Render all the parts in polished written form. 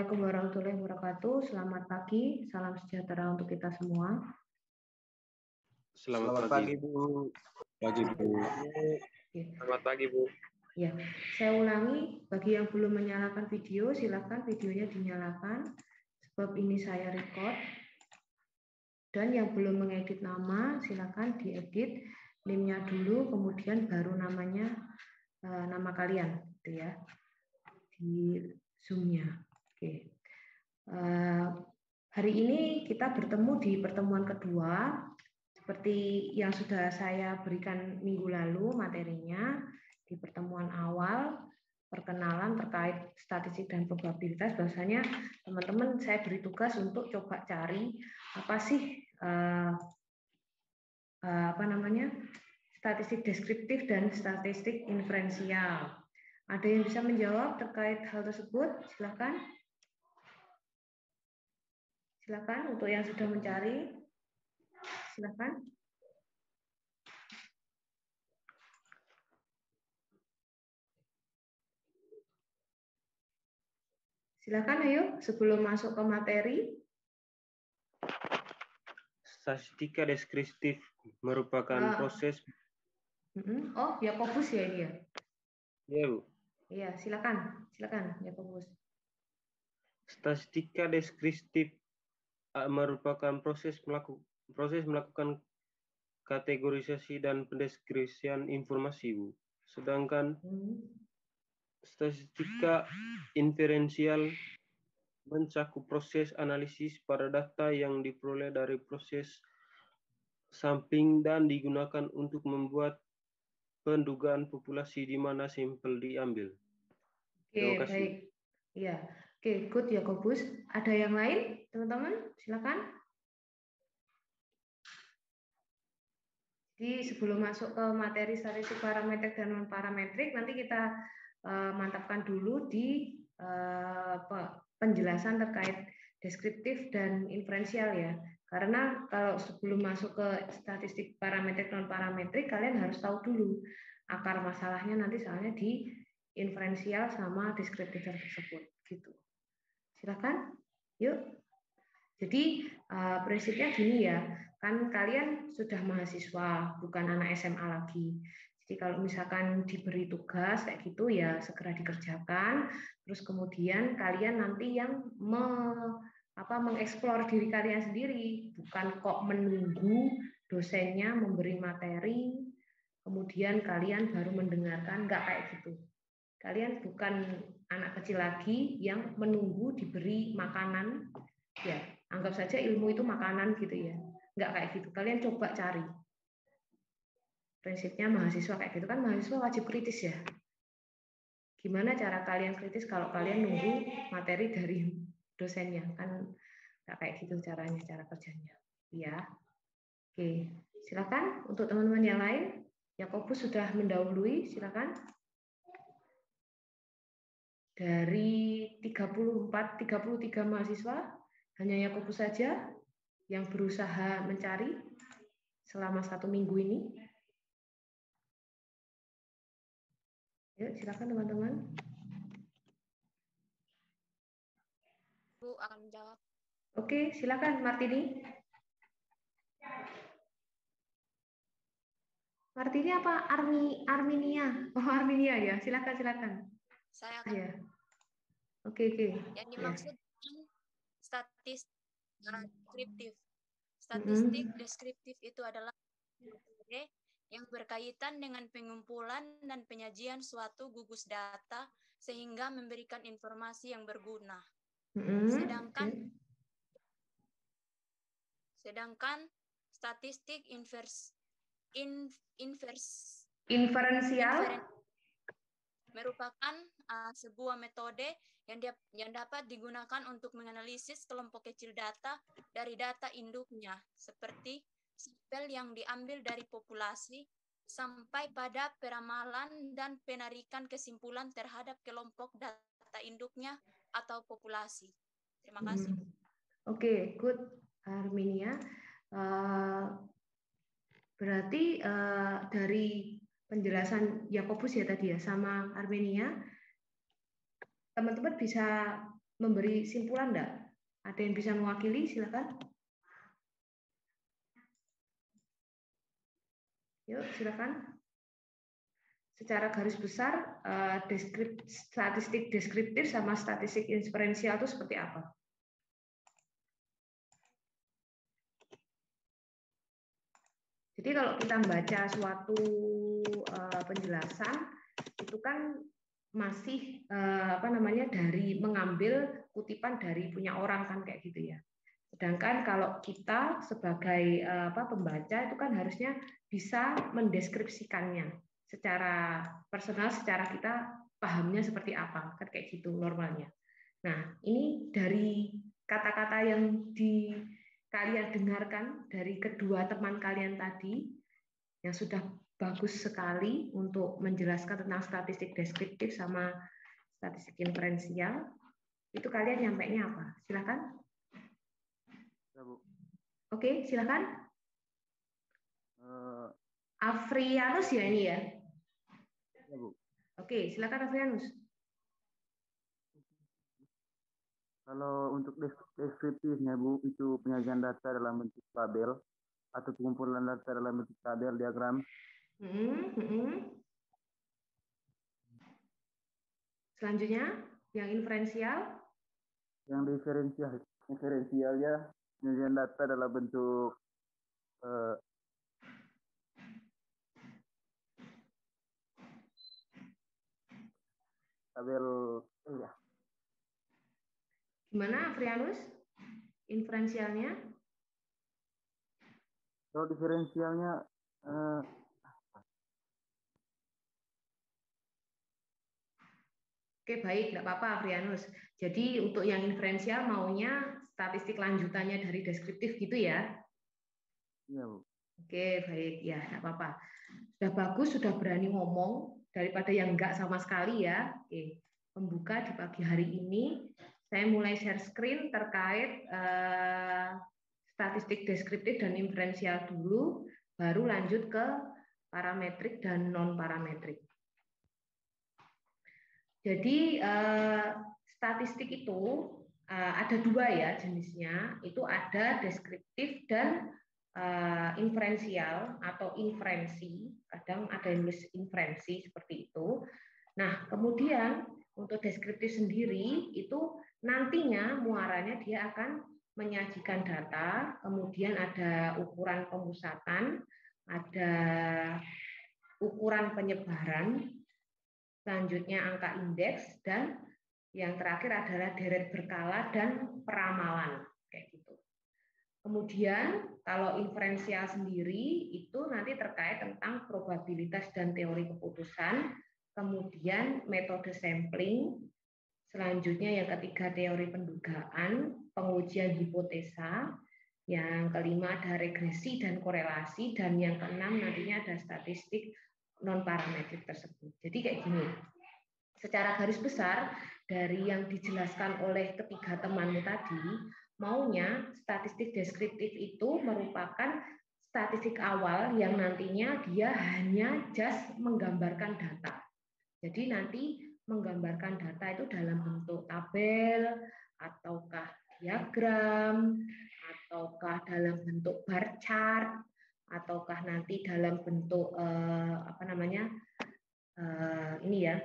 Assalamualaikum warahmatullahi wabarakatuh. Selamat pagi, salam sejahtera untuk kita semua. Selamat pagi, Bu. Pagi, Bu. Selamat pagi, Bu. Ya, saya ulangi, bagi yang belum menyalakan video, silakan videonya dinyalakan, sebab ini saya record. Dan yang belum mengedit nama, silakan diedit name-nya dulu, kemudian baru namanya, nama kalian, gitu ya, di Zoom-nya. Oke. Hari ini kita bertemu di pertemuan kedua, seperti yang sudah saya berikan minggu lalu materinya. Di pertemuan awal, perkenalan terkait statistik dan probabilitas, bahwasanya teman-teman saya beri tugas untuk coba cari apa sih statistik deskriptif dan statistik inferensial. Ada yang bisa menjawab terkait hal tersebut? Silakan. Silakan untuk yang sudah mencari. Silakan. Silakan ayo sebelum masuk ke materi. Statistika deskriptif merupakan proses. Oh, Yakobus ya ini ya. Iya, Bu. Iya, silakan Yakobus. Statistika deskriptif merupakan proses melakukan kategorisasi dan pendeskripsian informasi, Bu. Sedangkan statistika inferensial mencakup proses analisis pada data yang diperoleh dari proses sampling dan digunakan untuk membuat pendugaan populasi di mana sampel diambil. Oke, baik. Ya, oke, good Yakobus. Ada yang lain, teman-teman? Silakan. Jadi sebelum masuk ke materi statistik parametrik dan non parametrik, nanti kita mantapkan dulu di penjelasan terkait deskriptif dan inferensial ya. Karena kalau sebelum masuk ke statistik parametrik non parametrik, kalian harus tahu dulu akar masalahnya nanti soalnya di inferensial sama deskriptif tersebut gitu. Silakan. Yuk. Jadi prinsipnya gini ya, kan kalian sudah mahasiswa, bukan anak SMA lagi. Jadi kalau misalkan diberi tugas kayak gitu ya segera dikerjakan. Terus kemudian kalian nanti yang mengeksplor diri kalian sendiri, bukan kok menunggu dosennya memberi materi, kemudian kalian baru mendengarkan, nggak kayak gitu. Kalian bukan anak kecil lagi yang menunggu diberi makanan, ya anggap saja ilmu itu makanan gitu ya, nggak kayak gitu. Kalian coba cari. Prinsipnya mahasiswa kayak gitu kan, mahasiswa wajib kritis ya. Gimana cara kalian kritis kalau kalian nunggu materi dari dosennya, kan nggak kayak gitu caranya, cara kerjanya. Ya, oke. Silakan untuk teman-teman yang lain. Yakobus sudah mendahului, silakan. Dari 33 mahasiswa, hanya Yakobus saja yang berusaha mencari selama 1 minggu ini. Ya, silakan teman-teman. Bu akan menjawab. Oke, silakan Martini. Martini apa Arminia? Oh, Arminia ya. Silakan. Saya akan. Ya. Oke. Yang dimaksud statistik deskriptif. Statistik deskriptif itu adalah yang berkaitan dengan pengumpulan dan penyajian suatu gugus data sehingga memberikan informasi yang berguna. Sedangkan statistik inferensial merupakan sebuah metode yang dapat digunakan untuk menganalisis kelompok kecil data dari data induknya, seperti sampel yang diambil dari populasi sampai pada peramalan dan penarikan kesimpulan terhadap kelompok data induknya atau populasi. Terima kasih. Oke, good Arminia. Berarti dari penjelasan Yakobus ya tadi ya sama Armenia, teman-teman bisa memberi simpulan enggak? Ada yang bisa mewakili? Silakan. Yuk, silakan. Secara garis besar, statistik deskriptif sama statistik inferensial itu seperti apa? Jadi kalau kita membaca suatu penjelasan, itu kan masih dari mengambil kutipan dari punya orang kan kayak gitu ya. Sedangkan kalau kita sebagai pembaca itu kan harusnya bisa mendeskripsikannya secara personal, secara kita pahamnya seperti apa, kan kayak gitu normalnya. Nah, ini dari kata-kata yang kalian dengarkan dari kedua teman kalian tadi, yang sudah bagus sekali untuk menjelaskan tentang statistik deskriptif sama statistik inferensial, itu kalian nyampainya apa? Silakan. Ya, Bu. Oke, silakan. Afrianus ya ini ya? Ya, Bu. Oke, silakan Afrianus. Kalau untuk deskriptifnya, Bu, itu penyajian data dalam bentuk tabel atau pengumpulan data dalam bentuk tabel diagram. Selanjutnya, yang inferensial. Yang diferensialnya penyajian data dalam bentuk tabel. Ya. Gimana, Afrianus? Inferensialnya? Kalau diferensialnya Oke, baik, nggak apa-apa, Afrianus. Jadi untuk yang inferensial maunya statistik lanjutannya dari deskriptif gitu ya? Iya, Bu. Oke, baik, ya, nggak apa-apa. Sudah bagus, sudah berani ngomong daripada yang enggak sama sekali ya. Oke, pembuka di pagi hari ini saya mulai share screen terkait statistik deskriptif dan inferensial dulu, baru lanjut ke parametrik dan non parametrik. Jadi statistik itu ada dua ya jenisnya, itu ada deskriptif dan inferensial atau inferensi, kadang ada yang nulis inferensi seperti itu. Nah, kemudian untuk deskriptif sendiri itu nantinya muaranya dia akan menyajikan data, kemudian ada ukuran pemusatan, ada ukuran penyebaran, selanjutnya angka indeks, dan yang terakhir adalah deret berkala dan peramalan kayak gitu. Kemudian kalau inferensial sendiri itu nanti terkait tentang probabilitas dan teori keputusan, kemudian metode sampling, selanjutnya yang ketiga teori pendugaan, pengujian hipotesa, yang kelima ada regresi dan korelasi, dan yang keenam nantinya ada statistik non parametrik tersebut. Jadi kayak gini, secara garis besar dari yang dijelaskan oleh ketiga temanmu tadi, maunya statistik deskriptif itu merupakan statistik awal yang nantinya dia hanya just menggambarkan data. Jadi nanti menggambarkan data itu dalam bentuk tabel, ataukah diagram, ataukah dalam bentuk bar chart, ataukah nanti dalam bentuk ini ya,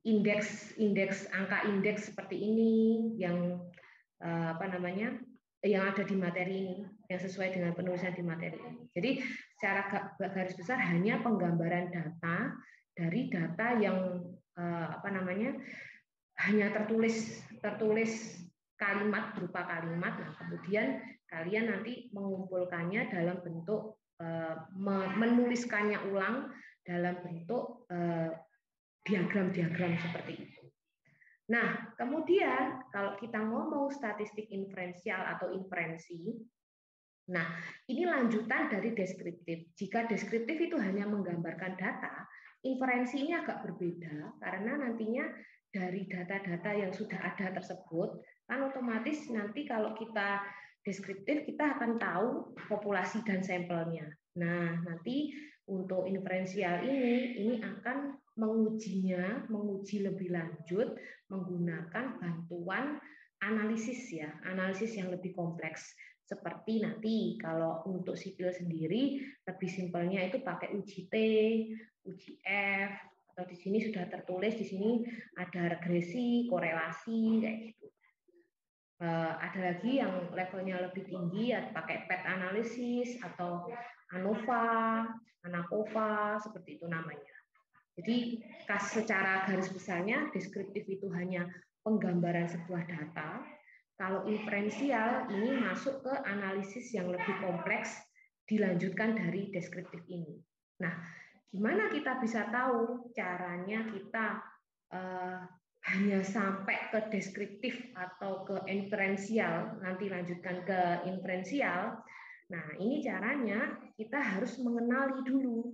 indeks angka indeks seperti ini yang yang ada di materi ini, yang sesuai dengan penulisan di materi ini. Jadi secara garis besar hanya penggambaran data dari data yang hanya tertulis kalimat berupa kalimat. Nah, kemudian kalian nanti mengumpulkannya dalam bentuk menuliskannya ulang dalam bentuk diagram-diagram seperti itu. Nah, kemudian kalau kita ngomong statistik inferensial atau inferensi, nah ini lanjutan dari deskriptif. Jika deskriptif itu hanya menggambarkan data, inferensi ini agak berbeda karena nantinya dari data-data yang sudah ada tersebut, kan otomatis nanti kalau kita deskriptif kita akan tahu populasi dan sampelnya. Nah, nanti untuk inferensial ini akan menguji lebih lanjut menggunakan bantuan analisis ya, analisis yang lebih kompleks. Seperti nanti kalau untuk sipil sendiri lebih simpelnya itu pakai uji T, uji F, atau di sini sudah tertulis di sini ada regresi, korelasi kayak gitu. Ada lagi yang levelnya lebih tinggi ya pakai PET analisis atau ANOVA, ANACOVA seperti itu namanya. Jadi secara garis besarnya deskriptif itu hanya penggambaran sebuah data. Kalau inferensial ini masuk ke analisis yang lebih kompleks dilanjutkan dari deskriptif ini. Nah, gimana kita bisa tahu caranya kita hanya sampai ke deskriptif atau ke inferensial, nanti lanjutkan ke inferensial. Nah, ini caranya kita harus mengenali dulu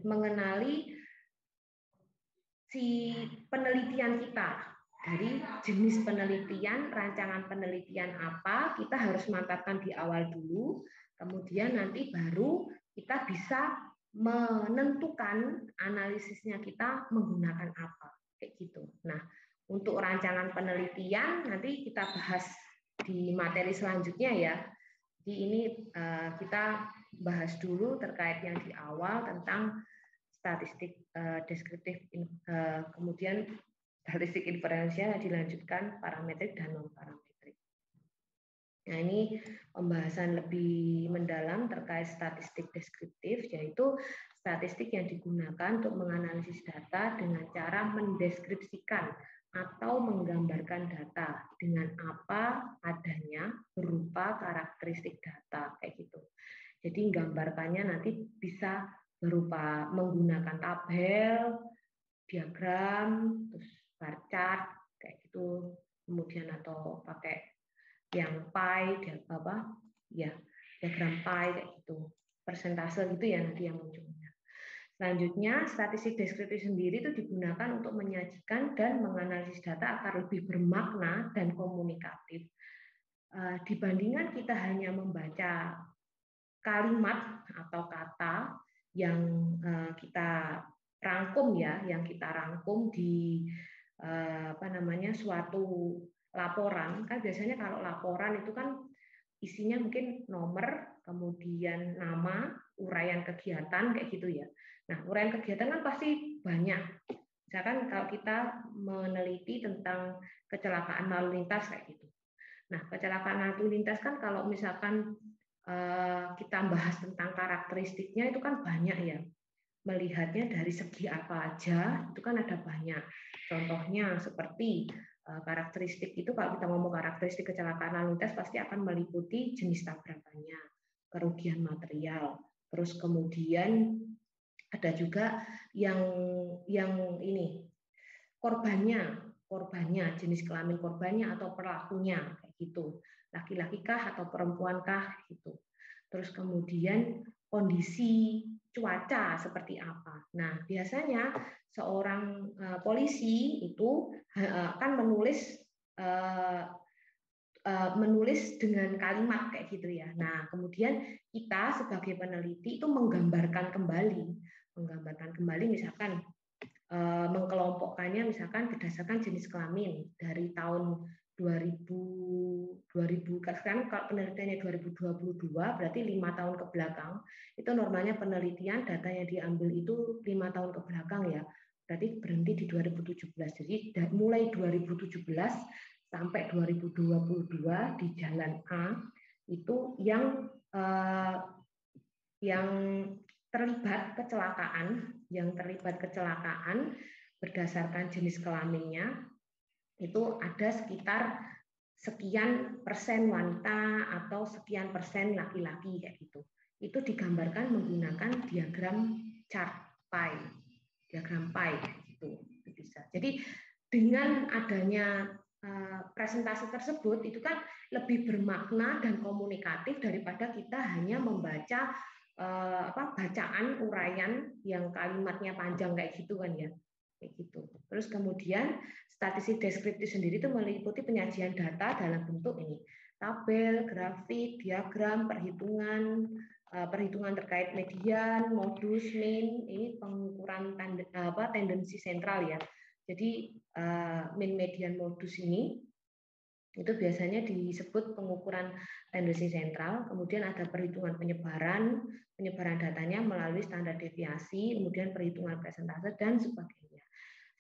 mengenali si penelitian kita. Dari jenis penelitian, rancangan penelitian apa, kita harus mantapkan di awal dulu, kemudian nanti baru kita bisa menentukan analisisnya kita menggunakan apa, kayak gitu. Nah, untuk rancangan penelitian nanti kita bahas di materi selanjutnya ya. Jadi ini kita bahas dulu terkait yang di awal tentang statistik deskriptif, kemudian statistik inferensial dilanjutkan parametrik dan non parametrik. Nah, ini pembahasan lebih mendalam terkait statistik deskriptif, yaitu statistik yang digunakan untuk menganalisis data dengan cara mendeskripsikan atau menggambarkan data dengan apa adanya berupa karakteristik data kayak gitu. Jadi gambarkannya nanti bisa berupa menggunakan tabel, diagram, terus bar chart kayak gitu, kemudian atau pakai yang pie, diagram pie kayak gitu, persentase gitu ya nanti yang munculnya. Selanjutnya, statistik deskriptif sendiri itu digunakan untuk menyajikan dan menganalisis data agar lebih bermakna dan komunikatif. Dibandingkan kita hanya membaca kalimat atau kata yang kita rangkum ya, yang kita rangkum di suatu laporan. Kan biasanya kalau laporan itu kan isinya mungkin nomor, kemudian nama, uraian kegiatan kayak gitu ya. Nah, uraian kegiatan kan pasti banyak. Misalkan kalau kita meneliti tentang kecelakaan lalu lintas kayak gitu. Nah, kecelakaan lalu lintas kan kalau misalkan kita bahas tentang karakteristiknya itu kan banyak ya. Melihatnya dari segi apa aja itu kan ada banyak. Contohnya seperti karakteristik itu, kalau kita ngomong karakteristik kecelakaan lalu lintas pasti akan meliputi jenis tabrakannya, kerugian material, terus kemudian ada juga yang ini korbannya, jenis kelamin korbannya atau pelakunya kayak gitu, laki-laki kah atau perempuan kah gitu. Terus kemudian kondisi cuaca seperti apa. Nah, biasanya seorang polisi itu akan menulis dengan kalimat kayak gitu ya. Nah, kemudian kita sebagai peneliti itu menggambarkan kembali misalkan mengkelompokkannya misalkan berdasarkan jenis kelamin dari tahun 2000 sekarang kalau penelitiannya 2022 berarti 5 tahun ke belakang itu normalnya penelitian data yang diambil itu 5 tahun ke belakang ya, berarti berhenti di 2017. Jadi mulai 2017 sampai 2022 di jalan A itu yang terlibat kecelakaan berdasarkan jenis kelaminnya itu ada sekitar sekian persen wanita atau sekian persen laki-laki kayak gitu. Itu digambarkan menggunakan diagram chart pie, diagram pie gitu bisa. Jadi dengan adanya presentasi tersebut itu kan lebih bermakna dan komunikatif daripada kita hanya membaca bacaan uraian yang kalimatnya panjang kayak gitu kan ya. Kayak gitu. Terus kemudian statistik deskriptif sendiri itu meliputi penyajian data dalam bentuk ini, tabel, grafik, diagram, perhitungan, perhitungan terkait median, modus, mean, ini pengukuran tendensi sentral ya. Jadi mean, median, modus ini itu biasanya disebut pengukuran tendensi sentral. Kemudian ada perhitungan penyebaran datanya melalui standar deviasi, kemudian perhitungan persentase dan sebagainya.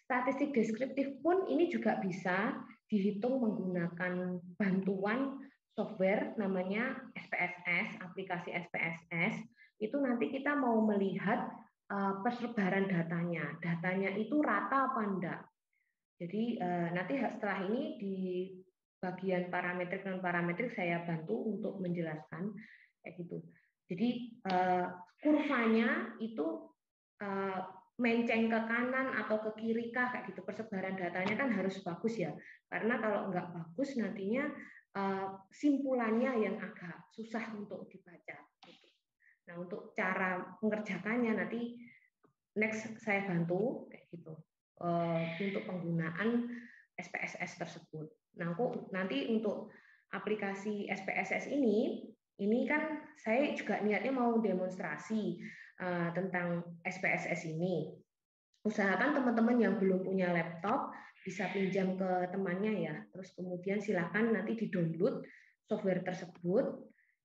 Statistik deskriptif pun ini juga bisa dihitung menggunakan bantuan software namanya SPSS, aplikasi SPSS. Itu nanti kita mau melihat persebaran datanya. Datanya itu rata apa enggak. Jadi nanti setelah ini di bagian parametrik non parametrik saya bantu untuk menjelaskan kayak gitu. Jadi kurvanya itu menceng ke kanan atau ke kiri kah kayak gitu, persebaran datanya kan harus bagus ya, karena kalau nggak bagus nantinya simpulannya yang agak susah untuk dibaca. Nah untuk cara mengerjakannya nanti next saya bantu kayak gitu untuk penggunaan SPSS tersebut. Nah, nanti untuk aplikasi SPSS ini kan saya juga niatnya mau demonstrasi tentang SPSS ini. Usahakan teman-teman yang belum punya laptop bisa pinjam ke temannya ya. Terus kemudian silakan nanti di-download software tersebut.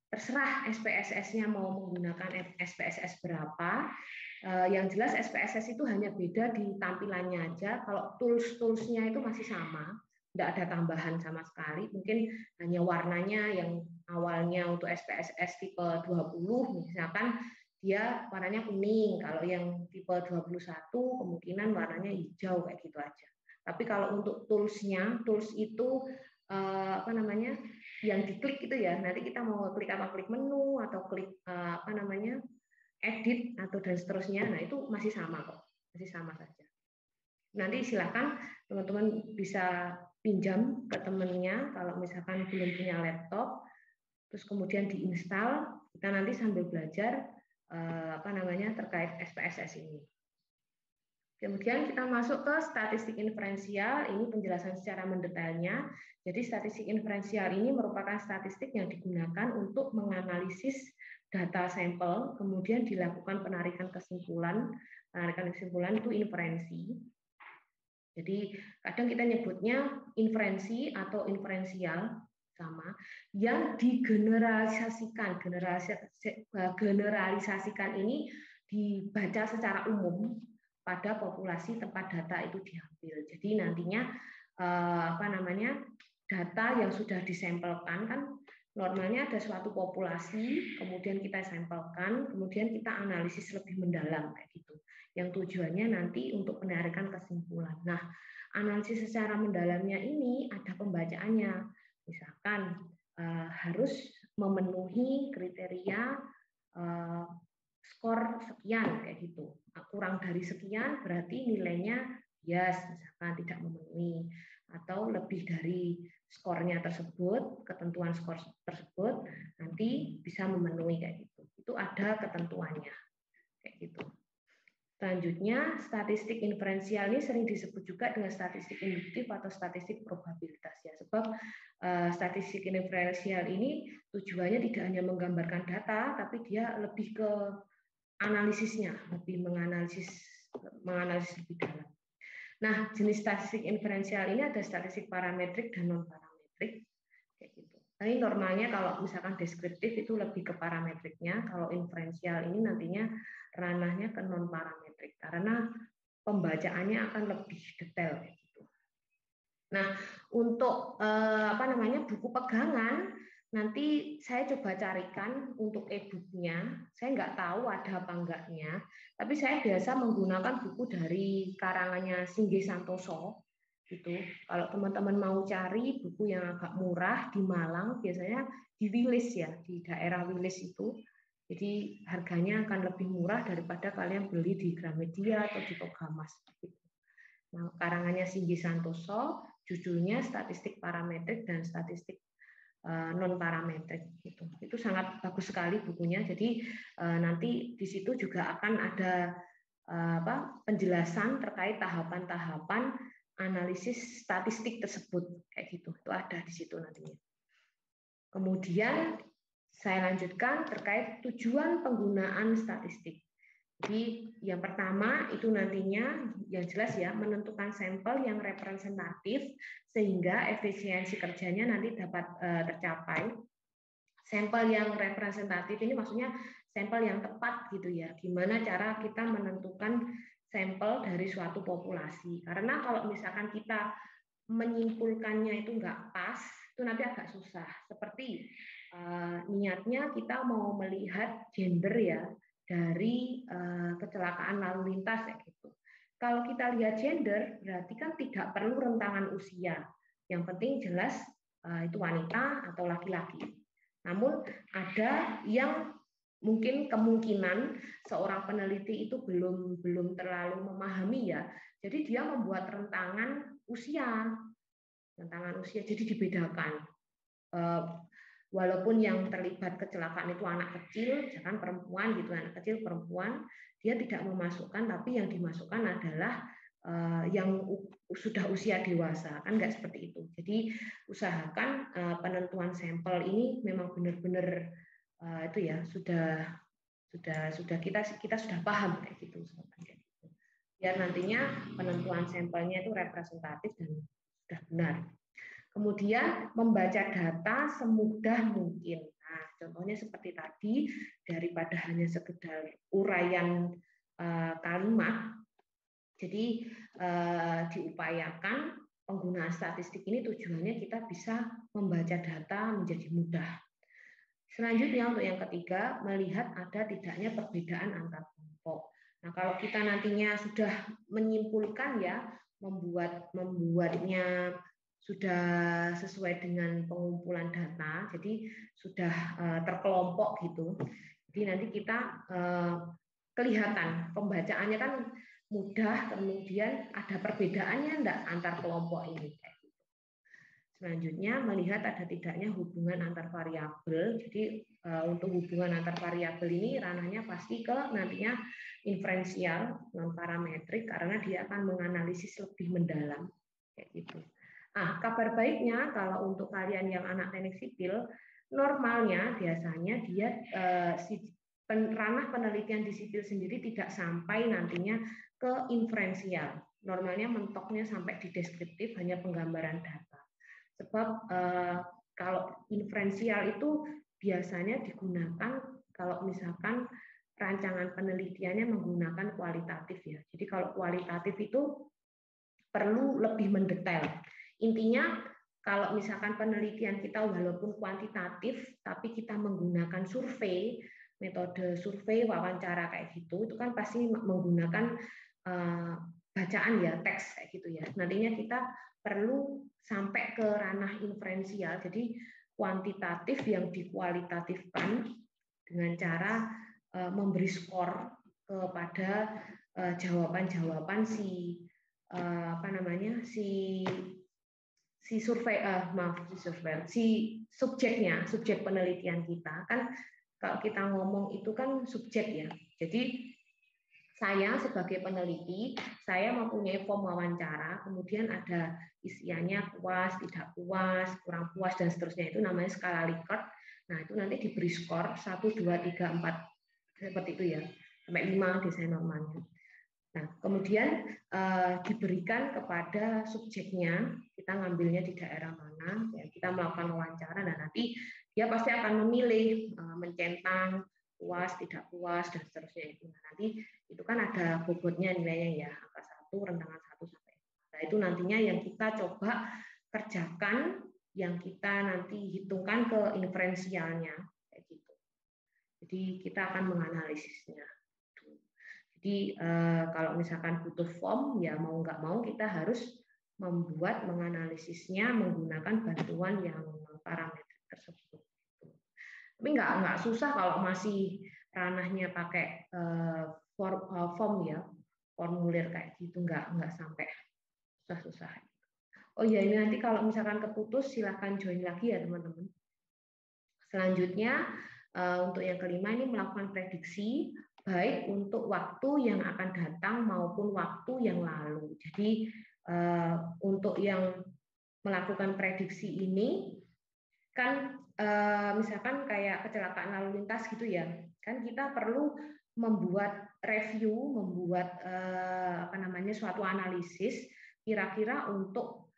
Terserah SPSS-nya mau menggunakan SPSS berapa. Yang jelas SPSS itu hanya beda di tampilannya aja. Kalau tools-toolsnya itu masih sama. Tidak ada tambahan sama sekali, mungkin hanya warnanya yang awalnya untuk SPSS tipe 20 misalkan dia warnanya kuning, kalau yang tipe 21 kemungkinan warnanya hijau kayak gitu aja. Tapi kalau untuk toolsnya, tools itu yang diklik itu ya, nanti kita mau klik apa, klik menu atau klik edit atau dan seterusnya, nah itu masih sama kok, masih sama saja. Nanti silakan teman-teman bisa pinjam ke temennya kalau misalkan belum punya laptop, terus kemudian diinstal, kita nanti sambil belajar terkait SPSS ini. Kemudian kita masuk ke statistik inferensial, ini penjelasan secara mendetailnya. Jadi statistik inferensial ini merupakan statistik yang digunakan untuk menganalisis data sampel, kemudian dilakukan penarikan kesimpulan itu inferensi. Jadi kadang kita nyebutnya inferensi atau inferensial sama, yang digeneralisasikan. Generalisasikan ini dibaca secara umum pada populasi tempat data itu diambil. Jadi nantinya data yang sudah disampelkan kan normalnya ada suatu populasi, kemudian kita sampelkan, kemudian kita analisis lebih mendalam kayak gitu. Yang tujuannya nanti untuk penarikan kesimpulan. Nah, analisis secara mendalamnya ini ada pembacaannya. Misalkan harus memenuhi kriteria skor sekian kayak gitu. Kurang dari sekian berarti nilainya bias, misalkan tidak memenuhi, atau lebih dari skornya tersebut, ketentuan skor tersebut nanti bisa memenuhi kayak gitu. Itu ada ketentuannya kayak gitu. Selanjutnya, statistik inferensial ini sering disebut juga dengan statistik induktif atau statistik probabilitas ya. Sebab statistik inferensial ini tujuannya tidak hanya menggambarkan data, tapi dia lebih ke analisisnya, lebih menganalisis lebih dalam. Nah, jenis statistik inferensial ini ada statistik parametrik dan non parametrik kayak gitu. Tapi normalnya kalau misalkan deskriptif itu lebih ke parametriknya, kalau inferensial ini nantinya ranahnya ke non parametrik karena pembacaannya akan lebih detail gitu. Nah, untuk buku pegangan nanti saya coba carikan untuk e-booknya. Saya nggak tahu ada apa enggaknya, tapi saya biasa menggunakan buku dari karangannya Singgi Santoso. Gitu. Kalau teman-teman mau cari buku yang agak murah di Malang, biasanya di Wilis ya, di daerah Wilis itu. Jadi harganya akan lebih murah daripada kalian beli di Gramedia atau di Togamas. Nah, karangannya Singgi Santoso, judulnya Statistik Parametrik dan Statistik non parametrik itu sangat bagus sekali bukunya. Jadi nanti di situ juga akan ada penjelasan terkait tahapan-tahapan analisis statistik tersebut kayak gitu. Itu ada di situ nantinya. Kemudian Saya lanjutkan terkait tujuan penggunaan statistik. Jadi yang pertama itu nantinya yang jelas ya, menentukan sampel yang representatif sehingga efisiensi kerjanya nanti dapat tercapai. Sampel yang representatif ini maksudnya sampel yang tepat gitu ya. Gimana cara kita menentukan sampel dari suatu populasi. Karena kalau misalkan kita menyimpulkannya itu nggak pas, itu nanti agak susah. Seperti niatnya kita mau melihat gender ya, dari kecelakaan lalu lintas kayak gitu. Kalau kita lihat gender, berarti kan tidak perlu rentangan usia. Yang penting jelas itu wanita atau laki-laki. Namun ada yang mungkin kemungkinan seorang peneliti itu belum terlalu memahami ya. Jadi dia membuat rentangan usia. Jadi dibedakan. Walaupun yang terlibat kecelakaan itu anak kecil, jangan perempuan gitu, anak kecil perempuan, dia tidak memasukkan, tapi yang dimasukkan adalah yang sudah usia dewasa, kan nggak seperti itu. Jadi usahakan penentuan sampel ini memang benar-benar itu ya sudah kita sudah paham kayak gitu, biar nantinya penentuan sampelnya itu representatif dan sudah benar. Kemudian membaca data semudah mungkin. Nah, contohnya seperti tadi, daripada hanya sekedar uraian kalimat, jadi diupayakan penggunaan statistik ini tujuannya kita bisa membaca data menjadi mudah. Selanjutnya untuk yang ketiga, melihat ada tidaknya perbedaan antar kelompok. Nah, kalau kita nantinya sudah menyimpulkan ya, membuatnya sudah sesuai dengan pengumpulan data, jadi sudah terkelompok gitu. Jadi nanti kita kelihatan pembacaannya kan mudah, kemudian ada perbedaannya enggak antar kelompok ini. Selanjutnya melihat ada tidaknya hubungan antar variabel. Jadi untuk hubungan antar variabel ini ranahnya pasti ke nantinya inferensial non parametrik karena dia akan menganalisis lebih mendalam kayak gitu. Kabar baiknya kalau untuk kalian yang anak teknik sipil, normalnya biasanya dia ranah penelitian di sipil sendiri tidak sampai nantinya ke inferensial. Normalnya mentoknya sampai di deskriptif, hanya penggambaran data. Sebab kalau inferensial itu biasanya digunakan kalau misalkan rancangan penelitiannya menggunakan kualitatif ya. Jadi kalau kualitatif itu perlu lebih mendetail. Intinya kalau misalkan penelitian kita walaupun kuantitatif tapi kita menggunakan survei, metode survei, wawancara kayak gitu, itu kan pasti menggunakan bacaan ya, teks kayak gitu ya. Nantinya kita perlu sampai ke ranah inferensial, jadi kuantitatif yang dikualitatifkan dengan cara memberi skor kepada jawaban-jawaban si subjeknya, subjek penelitian kita. Kan kalau kita ngomong itu kan subjek ya. Jadi saya sebagai peneliti, saya mempunyai form wawancara, kemudian ada isiannya puas, tidak puas, kurang puas, dan seterusnya. Itu namanya skala Likert. Nah, itu nanti diberi skor 1, 2, 3, 4, seperti itu ya, sampai 5 desain normalnya. Nah, kemudian diberikan kepada subjeknya, kita ngambilnya di daerah mana, ya, kita melakukan wawancara, dan nanti dia pasti akan memilih mencentang, puas, tidak puas, dan seterusnya itu. Nah, nanti itu kan ada bobotnya nilainya ya, angka 1, rentangan 1 sampai 4. Nah, itu nantinya yang kita coba kerjakan, yang kita nanti hitungkan ke inferensialnya, kayak gitu. Jadi kita akan menganalisisnya. Jadi kalau misalkan butuh form, ya mau nggak mau kita harus menganalisisnya menggunakan bantuan yang parametrik tersebut. Tapi nggak susah kalau masih ranahnya pakai form ya, formulir kayak gitu, nggak sampai susah-susah. Oh ya, ini nanti kalau misalkan keputus silahkan join lagi ya teman-teman. Selanjutnya untuk yang kelima ini melakukan prediksi baik untuk waktu yang akan datang maupun waktu yang lalu. Jadi untuk yang melakukan prediksi ini kan misalkan kayak kecelakaan lalu lintas gitu ya, kan kita perlu membuat review, membuat suatu analisis kira-kira untuk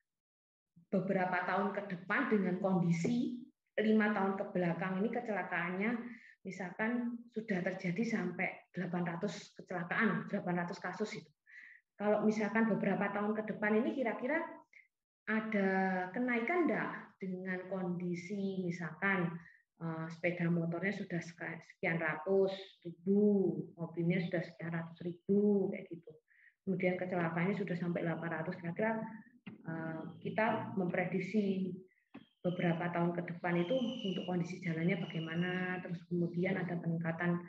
beberapa tahun ke depan dengan kondisi 5 tahun ke belakang ini kecelakaannya misalkan sudah terjadi sampai 800 kecelakaan, 800 kasus itu. Kalau misalkan beberapa tahun ke depan ini kira-kira ada kenaikan enggak dengan kondisi misalkan sepeda motornya sudah sekian ratus ribu, mobilnya sudah sekian ratus ribu, kayak gitu. Kemudian kecelakaannya sudah sampai 800, kira-kira kita memprediksi beberapa tahun ke depan itu untuk kondisi jalannya bagaimana, terus kemudian ada peningkatan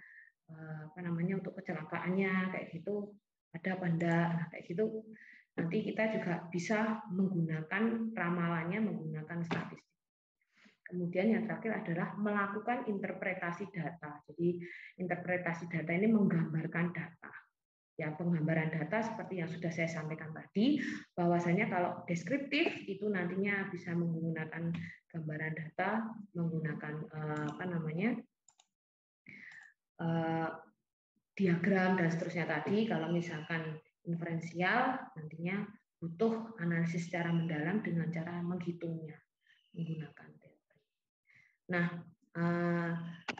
untuk kecelakaannya kayak gitu, ada apa enggak, nah, kayak gitu. Nanti kita juga bisa menggunakan ramalannya menggunakan statistik. Kemudian yang terakhir adalah melakukan interpretasi data. Jadi interpretasi data ini menggambarkan data. Ya, penggambaran data seperti yang sudah saya sampaikan tadi, bahwasanya kalau deskriptif itu nantinya bisa menggunakan gambaran data, menggunakan diagram dan seterusnya tadi. Kalau misalkan inferensial nantinya butuh analisis secara mendalam dengan cara menghitungnya menggunakan teori. Nah,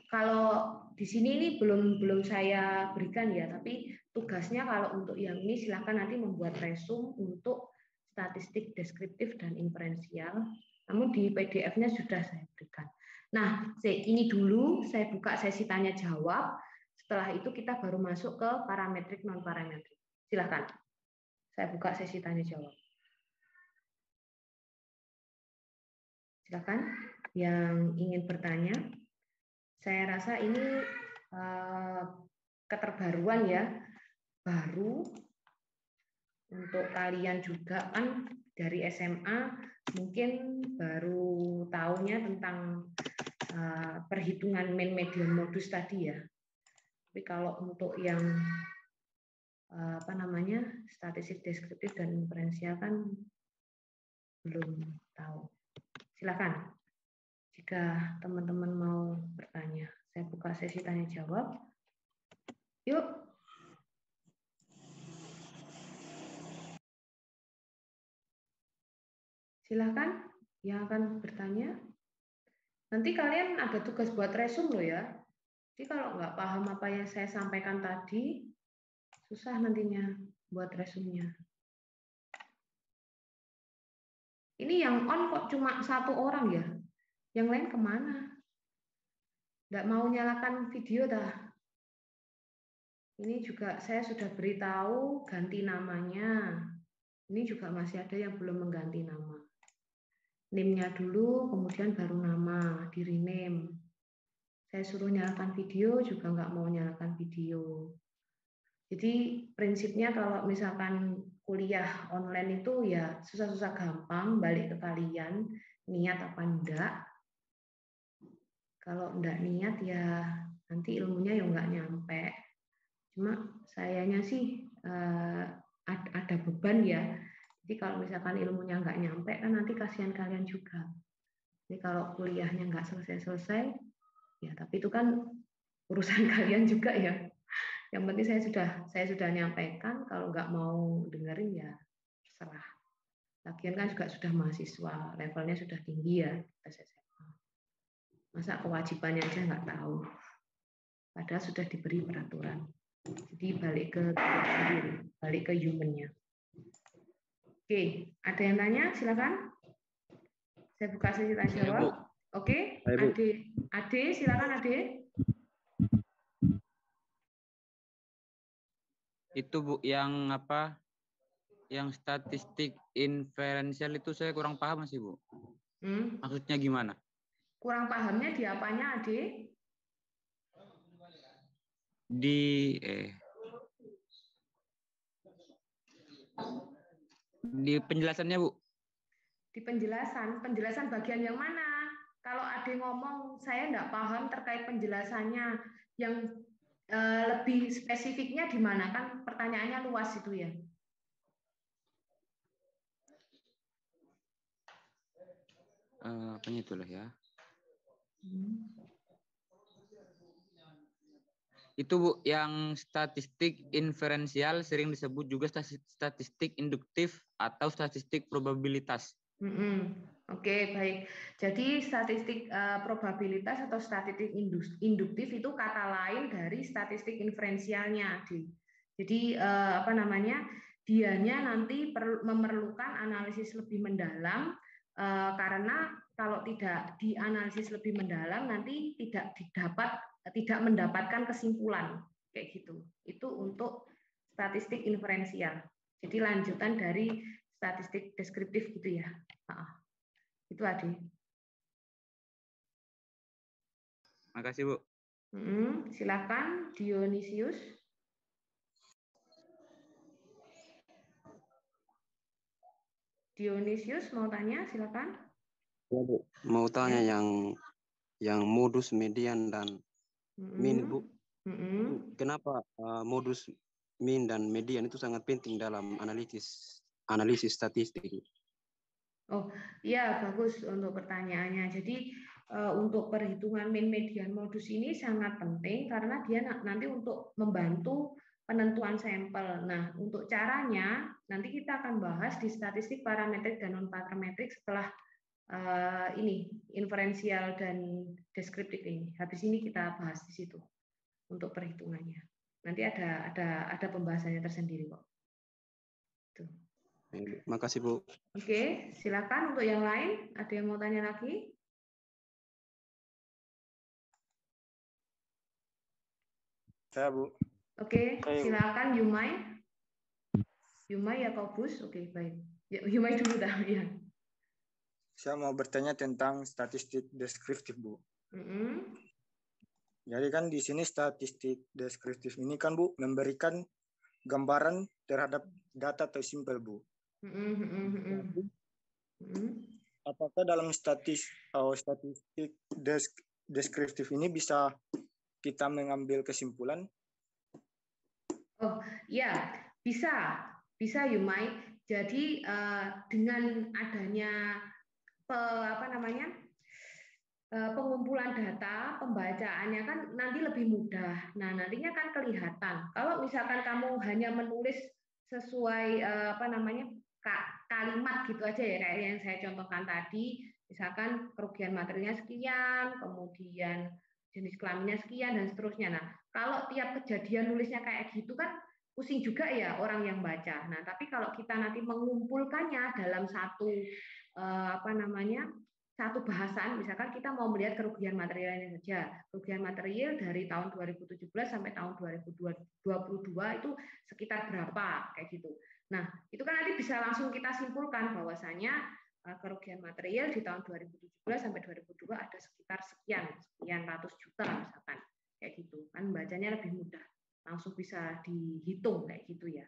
kalau di sini ini belum saya berikan ya, tapi tugasnya kalau untuk yang ini silakan nanti membuat resume untuk statistik deskriptif dan inferensial. Namun di PDF-nya sudah saya berikan. Nah, ini dulu saya buka sesi tanya jawab. Setelah itu kita baru masuk ke parametrik non parametrik. Silakan. Saya buka sesi tanya jawab. Silakan yang ingin bertanya. Saya rasa ini keterbaruan ya, baru untuk kalian juga kan dari SMA mungkin baru tahunya tentang perhitungan mean median modus tadi ya. Tapi kalau untuk yang statistik deskriptif dan inferensial kan belum tahu. Silakan. Jika teman-teman mau bertanya, saya buka sesi tanya jawab. Yuk. Silakan yang akan bertanya. Nanti kalian ada tugas buat resume loh ya. Jadi kalau nggak paham apa yang saya sampaikan tadi, susah nantinya buat resumenya. Ini yang on kok cuma satu orang ya? Yang lain kemana? Nggak mau nyalakan video dah. Ini juga saya sudah beritahu ganti namanya. Ini juga masih ada yang belum mengganti nama. Name-nya dulu, kemudian baru nama, di rename. Saya suruh nyalakan video, juga nggak mau nyalakan video. Jadi prinsipnya kalau misalkan kuliah online itu ya susah-susah gampang, balik ke kalian, niat apa enggak. Kalau enggak niat ya nanti ilmunya ya enggak nyampe. Cuma sayanya sih ada beban ya. Jadi kalau misalkan ilmunya enggak nyampe kan nanti kasihan kalian juga. Jadi kalau kuliahnya enggak selesai-selesai, ya tapi itu kan urusan kalian juga ya. Yang penting saya sudah nyampaikan, kalau nggak mau dengerin ya terserah. Lagian kan juga sudah mahasiswa, levelnya sudah tinggi ya, tes SMA. Masa kewajibannya aja nggak tahu. Padahal sudah diberi peraturan. Jadi balik ke sendiri, balik ke human-nya. Oke, ada yang tanya? Silakan. Saya buka sesi tanya jawab. Oke, Ade, silakan Ade. Itu Bu, yang apa? Yang statistik inferensial itu saya kurang paham sih Bu. Maksudnya gimana? Kurang pahamnya di apanya, Ade? Di penjelasannya Bu. Di penjelasan bagian yang mana? Kalau Ade ngomong saya nggak paham terkait penjelasannya, yang lebih spesifiknya di mana? Kan pertanyaannya luas itu ya. Apanya itulah ya. Itu Bu, yang statistik inferensial sering disebut juga statistik induktif atau statistik probabilitas. Oke, baik. Jadi statistik probabilitas atau statistik induktif itu kata lain dari statistik inferensialnya, Adi. Jadi apa namanya? Dianya nanti memerlukan analisis lebih mendalam karena kalau tidak dianalisis lebih mendalam nanti tidak mendapatkan kesimpulan kayak gitu. Itu untuk statistik inferensial. Jadi lanjutan dari statistik deskriptif gitu ya. Itu Adi. Makasih Bu. Silakan Dionysius. Dionysius mau tanya, silakan. Ya, Bu. Mau tanya yang modus, median, dan min, Bu. Kenapa modus, min, dan median itu sangat penting dalam analisis statistik? Oh, iya bagus untuk pertanyaannya. Jadi untuk perhitungan min, median, modus ini sangat penting karena dia nanti untuk membantu penentuan sampel. Nah, untuk caranya nanti kita akan bahas di statistik parametrik dan non parametrik setelah ini inferensial dan deskriptif ini. Habis ini kita bahas di situ untuk perhitungannya. Nanti ada pembahasannya tersendiri kok. Tuh. Makasih Bu. Oke, silakan untuk yang lain. Ada yang mau tanya lagi? Saya Bu. Oke, silakan Yumai. Yumai Yakobus. Oke, baik. Yumai dulu dah ya. Saya mau bertanya tentang statistik deskriptif Bu. Jadi kan di sini statistik deskriptif ini kan Bu memberikan gambaran terhadap data atau sampel Bu. Apakah dalam statistik deskriptif ini bisa kita mengambil kesimpulan? Oh ya, bisa Yumai. Jadi dengan adanya pengumpulan data, pembacaannya kan nanti lebih mudah. Nah, nantinya kan kelihatan. Kalau misalkan kamu hanya menulis sesuai kalimat gitu aja ya, kayak yang saya contohkan tadi, misalkan kerugian materinya sekian, kemudian jenis kelaminnya sekian dan seterusnya. Nah, kalau tiap kejadian nulisnya kayak gitu kan pusing juga ya orang yang baca. Nah, tapi kalau kita nanti mengumpulkannya dalam satu satu bahasan, misalkan kita mau melihat kerugian materialnya saja. Kerugian material dari tahun 2017 sampai tahun 2022 itu sekitar berapa kayak gitu. Nah, itu kan nanti bisa langsung kita simpulkan bahwasanya kerugian material di tahun 2017 sampai 2022 ada sekitar sekian ratus juta misalkan kayak gitu. Kan bacanya lebih mudah. Langsung bisa dihitung kayak gitu ya.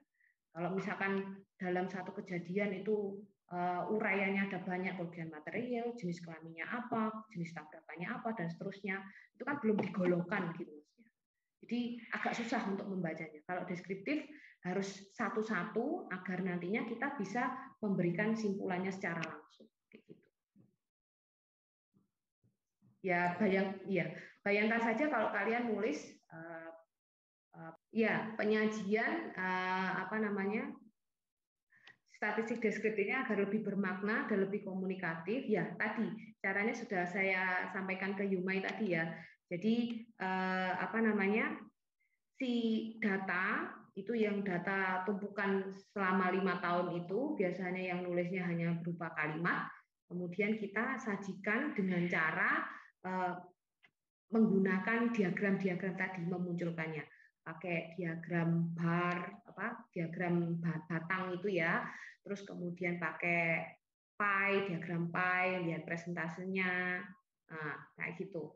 Kalau misalkan dalam satu kejadian itu uraiannya ada banyak kerugian material, jenis kelaminnya apa, jenis tabrakannya apa, dan seterusnya, itu kan belum digolongkan gitu maksudnya. Jadi agak susah untuk membacanya. Kalau deskriptif harus satu-satu agar nantinya kita bisa memberikan simpulannya secara langsung. Gitu. Ya bayangkan saja kalau kalian nulis penyajian statistik deskriptifnya agar lebih bermakna dan lebih komunikatif. Ya, tadi caranya sudah saya sampaikan ke Yumai tadi ya. Jadi si data itu yang data tumpukan selama 5 tahun itu biasanya yang nulisnya hanya berupa kalimat. Kemudian kita sajikan dengan cara menggunakan diagram-diagram tadi memunculkannya. Pakai diagram diagram batang itu ya, terus kemudian pakai diagram pie, lihat presentasenya, nah, kayak gitu.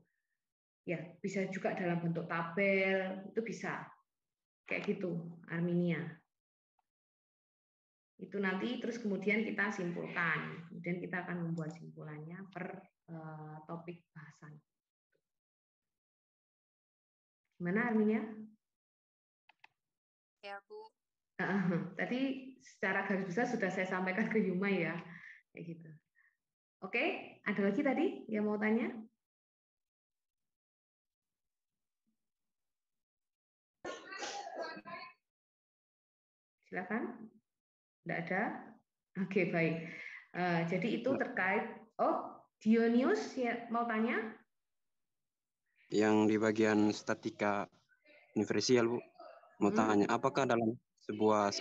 Ya, bisa juga dalam bentuk tabel, itu bisa. Kayak gitu, Arminia. Itu nanti terus kemudian kita simpulkan, kemudian kita akan membuat simpulannya per topik bahasan. Gimana Arminia? Ya, Bu. Tadi secara garis besar sudah saya sampaikan ke Yumai ya. Kayak gitu. Oke, ada lagi tadi yang mau tanya? Silakan. Tidak ada? Oke, baik. Jadi itu terkait. Oh, Dionius ya, mau tanya? Yang di bagian statika inferensial, Bu. Mau tanya, apakah dalam sebuah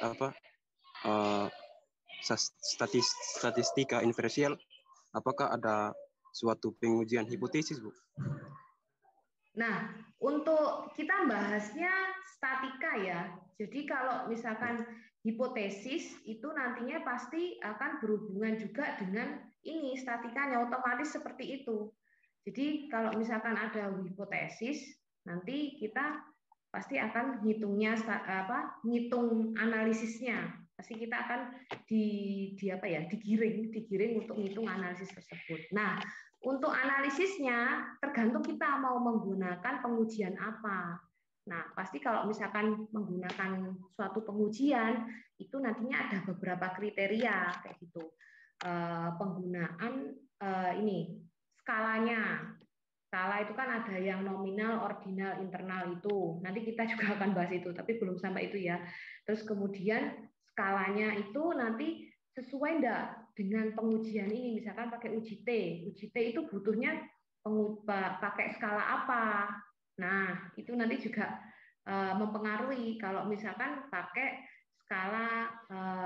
statistika inferensial, apakah ada suatu pengujian hipotesis, Bu? Nah, untuk kita bahasnya statika ya. Jadi kalau misalkan hipotesis itu nantinya pasti akan berhubungan juga dengan ini statikanya, otomatis seperti itu. Jadi kalau misalkan ada hipotesis, nanti kita pasti akan ngitung analisisnya. Pasti kita akan digiring untuk ngitung analisis tersebut. Nah, untuk analisisnya tergantung kita mau menggunakan pengujian apa. Nah, pasti kalau misalkan menggunakan suatu pengujian itu nantinya ada beberapa kriteria kayak gitu. Penggunaan ini skalanya. Skala itu kan ada yang nominal, ordinal, internal itu. Nanti kita juga akan bahas itu, tapi belum sampai itu ya. Terus kemudian skalanya itu nanti sesuai enggak dengan pengujian ini. Misalkan pakai UJT. UJT itu butuhnya pakai skala apa. Nah, itu nanti juga mempengaruhi kalau misalkan pakai skala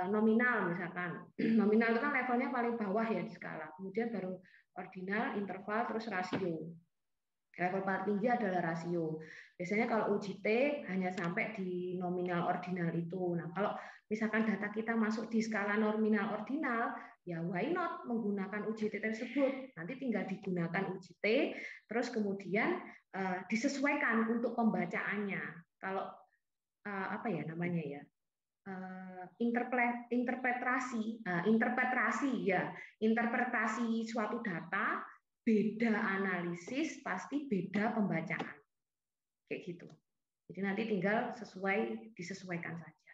nominal misalkan. Nominal itu kan levelnya paling bawah ya di skala. Kemudian baru ordinal, interval, terus rasio. Level paling tinggi adalah rasio. Biasanya kalau UJT hanya sampai di nominal ordinal itu. Nah, kalau misalkan data kita masuk di skala nominal ordinal, ya why not menggunakan UJT tersebut. Nanti tinggal digunakan UJT, terus kemudian disesuaikan untuk pembacaannya. Kalau apa ya namanya ya? Interpretasi suatu data beda analisis pasti beda pembacaan kayak gitu. Jadi nanti tinggal disesuaikan saja.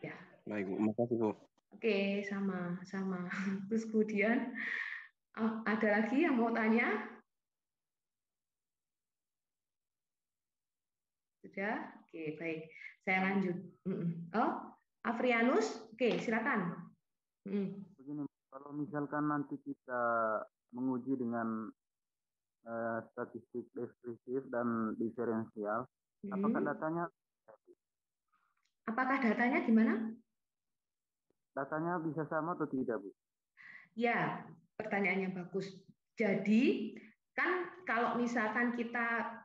Ya. Baik, Bu. Makasih, Bu. Oke, sama-sama. Terus kemudian ada lagi yang mau tanya? Sudah? Oke, baik. Saya lanjut. Oh, Afrianus? Oke, silakan. Begini, kalau misalkan nanti kita menguji dengan statistik deskriptif dan diferensial, apakah datanya gimana? Datanya bisa sama atau tidak, Bu? Ya, pertanyaannya bagus. Jadi, kan kalau misalkan kita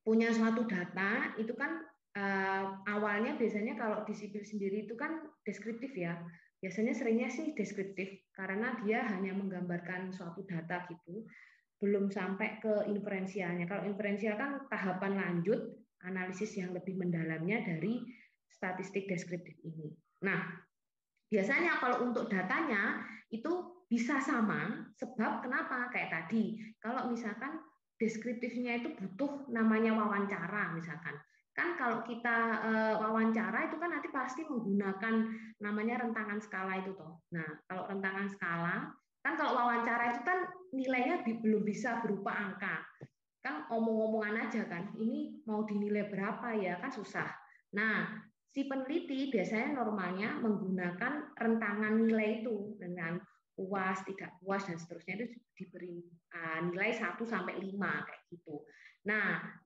punya suatu data, itu kan awalnya biasanya kalau di sipil sendiri itu kan deskriptif ya. Biasanya seringnya sih deskriptif, karena dia hanya menggambarkan suatu data gitu, belum sampai ke inferensialnya. Kalau inferensial kan tahapan lanjut, analisis yang lebih mendalamnya dari statistik deskriptif ini. Nah, biasanya kalau untuk datanya itu bisa sama, sebab kenapa? Kayak tadi, kalau misalkan deskriptifnya itu butuh namanya wawancara misalkan. Kan kalau kita wawancara itu kan nanti pasti menggunakan namanya rentangan skala itu toh. Nah, kalau rentangan skala, kan kalau wawancara itu kan nilainya belum bisa berupa angka. Kan omong-omongan aja kan, ini mau dinilai berapa ya, kan susah. Nah, si peneliti biasanya normalnya menggunakan rentangan nilai itu dengan puas, tidak puas, dan seterusnya itu diberi nilai 1 sampai 5 kayak gitu. Nah,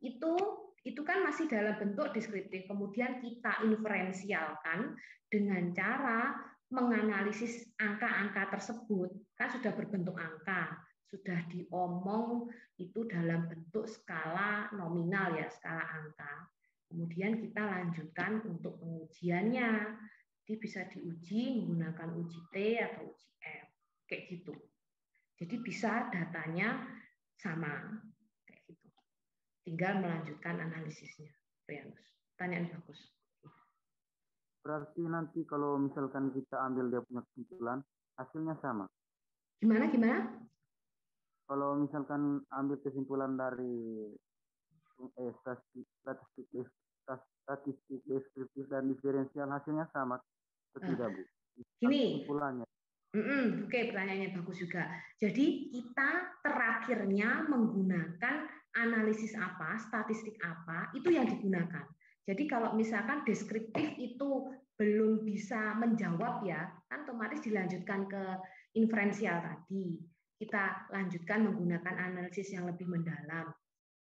itu kan masih dalam bentuk deskriptif. Kemudian kita inferensialkan dengan cara menganalisis angka-angka tersebut. Kan sudah berbentuk angka, sudah diomong itu dalam bentuk skala nominal ya, skala angka. Kemudian kita lanjutkan untuk pengujiannya. Jadi bisa diuji menggunakan UJT atau UJF. Kayak gitu. Jadi bisa datanya sama kayak gitu. Tinggal melanjutkan analisisnya. Rianus. Pertanyaan bagus. Berarti nanti kalau misalkan kita ambil dia punya kesimpulan, hasilnya sama. Gimana? Kalau misalkan ambil kesimpulan dari statistik deskriptif dan diferensial, hasilnya sama atau tidak, Bu? Gini. Kesimpulannya. Oke, pertanyaannya bagus juga. Jadi kita terakhirnya menggunakan analisis apa, statistik apa, itu yang digunakan. Jadi kalau misalkan deskriptif itu belum bisa menjawab ya, kan otomatis dilanjutkan ke inferensial tadi. Kita lanjutkan menggunakan analisis yang lebih mendalam.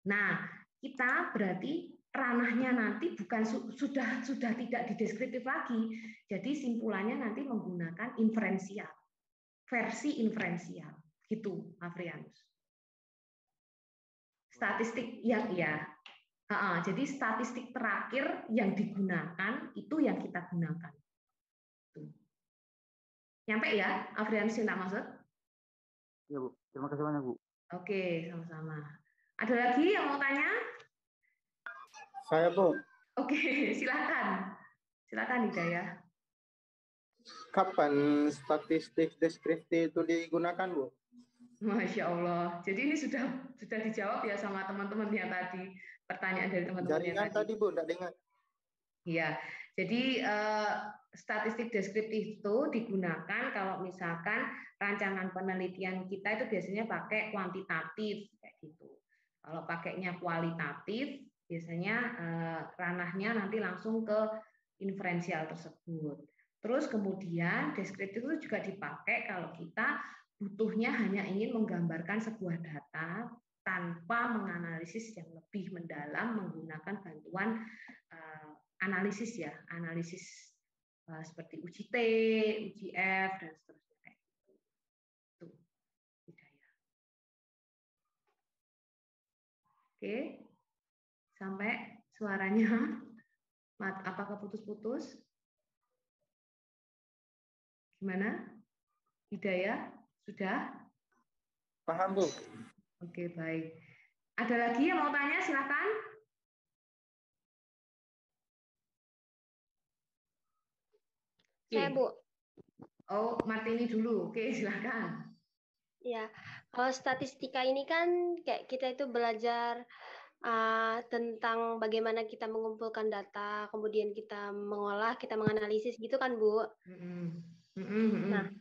Nah, kita berarti ranahnya nanti bukan sudah tidak di deskriptif lagi. Jadi simpulannya nanti menggunakan inferensial, versi inferensial, gitu, Afrianus. Statistik yang jadi statistik terakhir yang digunakan itu yang kita gunakan. Nyampe ya, Afrianus yang tak maksud? Ya Bu, terima kasih banyak Bu. Oke, sama-sama. Ada lagi yang mau tanya? Saya Bu. Oke, silakan. Silakan Hidayah. Kapan statistik deskriptif itu digunakan Bu? Masya Allah. Jadi ini sudah dijawab ya sama teman-teman yang tadi, pertanyaan dari teman-teman yang tadi Bu, tidak dengar. Iya, jadi statistik deskriptif itu digunakan kalau misalkan rancangan penelitian kita itu biasanya pakai kuantitatif kayak gitu. Kalau pakainya kualitatif, biasanya ranahnya nanti langsung ke inferensial tersebut. Terus kemudian deskriptif itu juga dipakai kalau kita butuhnya hanya ingin menggambarkan sebuah data tanpa menganalisis yang lebih mendalam menggunakan bantuan analisis ya, analisis seperti uji T, uji F, dan seterusnya kayak gitu. Tuh, Hidayah. Oke, sampai suaranya, apakah putus-putus? Gimana? Hidayah, sudah? Paham Bu. Oke, baik. Ada lagi yang mau tanya? Silakan. Saya Bu. Oh, Martini dulu. Oke, silakan. Ya, kalau statistika ini kan kayak kita itu belajar tentang bagaimana kita mengumpulkan data, kemudian kita mengolah, kita menganalisis gitu kan Bu. Nah,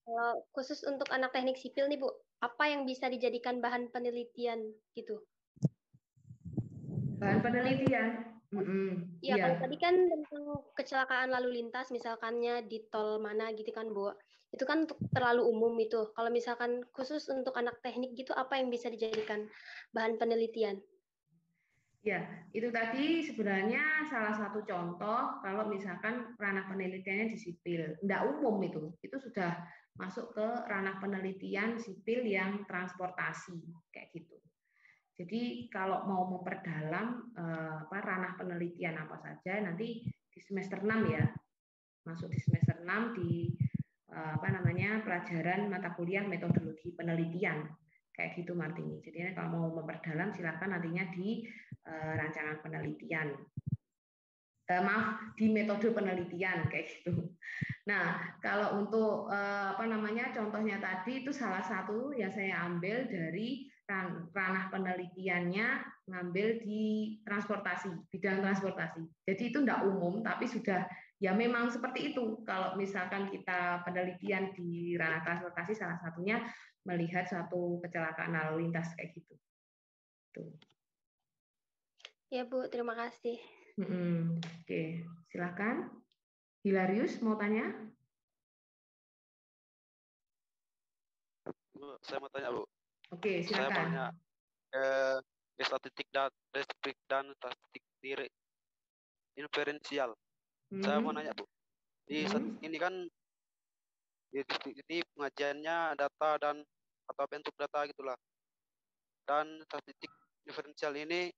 kalau khusus untuk anak teknik sipil nih Bu, apa yang bisa dijadikan bahan penelitian gitu? Bahan penelitian? Iya, kalau tadi kan tentang kecelakaan lalu lintas, misalkannya di tol mana gitu kan, Bu. Itu kan terlalu umum itu. Kalau misalkan khusus untuk anak teknik gitu, apa yang bisa dijadikan bahan penelitian? Ya, itu tadi sebenarnya salah satu contoh kalau misalkan ranah penelitiannya di sipil. Nggak umum itu sudah masuk ke ranah penelitian sipil yang transportasi, kayak gitu. Jadi kalau mau memperdalam ranah penelitian apa saja nanti di semester 6 ya. Masuk di semester 6 di pelajaran mata kuliah metodologi penelitian. Kayak gitu Martini. Jadi kalau mau memperdalam silakan nantinya di rancangan penelitian. Di metode penelitian kayak gitu. Nah, kalau untuk contohnya tadi itu salah satu yang saya ambil dari ranah penelitiannya ngambil di transportasi, bidang transportasi. Jadi itu enggak umum, tapi sudah ya memang seperti itu. Kalau misalkan kita penelitian di ranah transportasi, salah satunya melihat suatu kecelakaan lalu lintas kayak gitu. Tuh. Ya Bu, terima kasih. Oke, silakan. Hilarius mau tanya? Saya mau tanya Bu. Oke, silakan. Saya mau tanya statistik dan statistik inferensial. Saya mau nanya Bu. Di ini kan ini pengajiannya data dan atau bentuk data gitulah. Dan statistik inferensial ini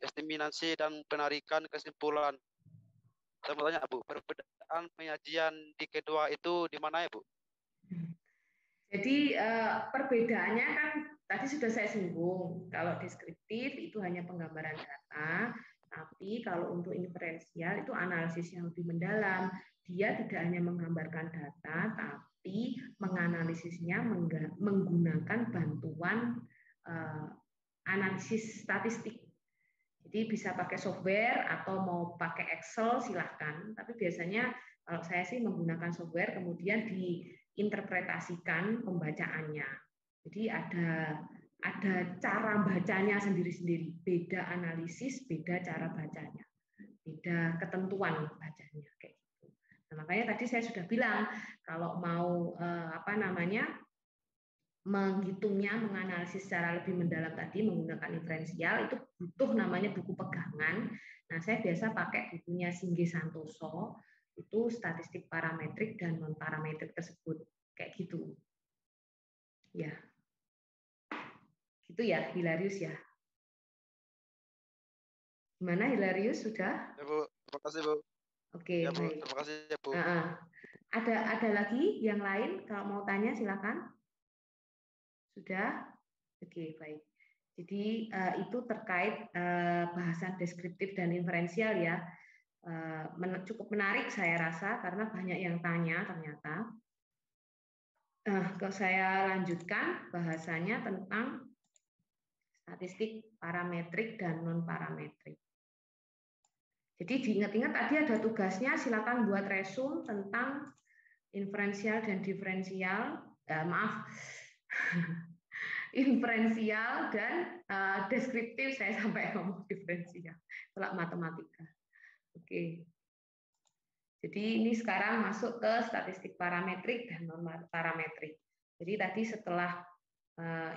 estimasi dan penarikan kesimpulan. Saya mau tanya Bu, perbedaan penyajian di kedua itu di mana ya Bu? Jadi perbedaannya kan tadi sudah saya singgung. Kalau deskriptif itu hanya penggambaran data, tapi kalau untuk inferensial itu analisis yang lebih mendalam. Dia tidak hanya menggambarkan data, tapi menganalisisnya menggunakan bantuan analisis statistik. Jadi bisa pakai software atau mau pakai Excel silahkan. Tapi biasanya kalau saya sih menggunakan software kemudian diinterpretasikan pembacaannya. Jadi ada ada cara bacanya sendiri-sendiri. Beda analisis, beda cara bacanya, beda ketentuan bacanya kayak gitu. Nah, makanya tadi saya sudah bilang kalau mau menghitungnya, menganalisis secara lebih mendalam tadi menggunakan inferensial itu butuh namanya buku pegangan. Nah, saya biasa pakai bukunya Singge Santoso, itu statistik parametrik dan non parametrik tersebut kayak gitu. Ya. Gitu ya, Hilarius ya. Gimana Hilarius, sudah? Ya, Bu. Terima kasih, Bu. Oke, ya, Bu. baik. Terima kasih ya, Bu. Ada lagi yang lain kalau mau tanya silakan. Sudah? Oke, baik. Jadi itu terkait bahasan deskriptif dan inferensial ya. Cukup menarik saya rasa karena banyak yang tanya ternyata. Kalau saya lanjutkan bahasanya tentang statistik parametrik dan non parametrik. Jadi diingat-ingat tadi ada tugasnya, silakan buat resume tentang inferensial dan diferensial. Inferensial dan deskriptif, saya sampai ngomong diferensial, tolak matematika. Oke. Jadi ini sekarang masuk ke statistik parametrik dan non parametrik. Jadi tadi setelah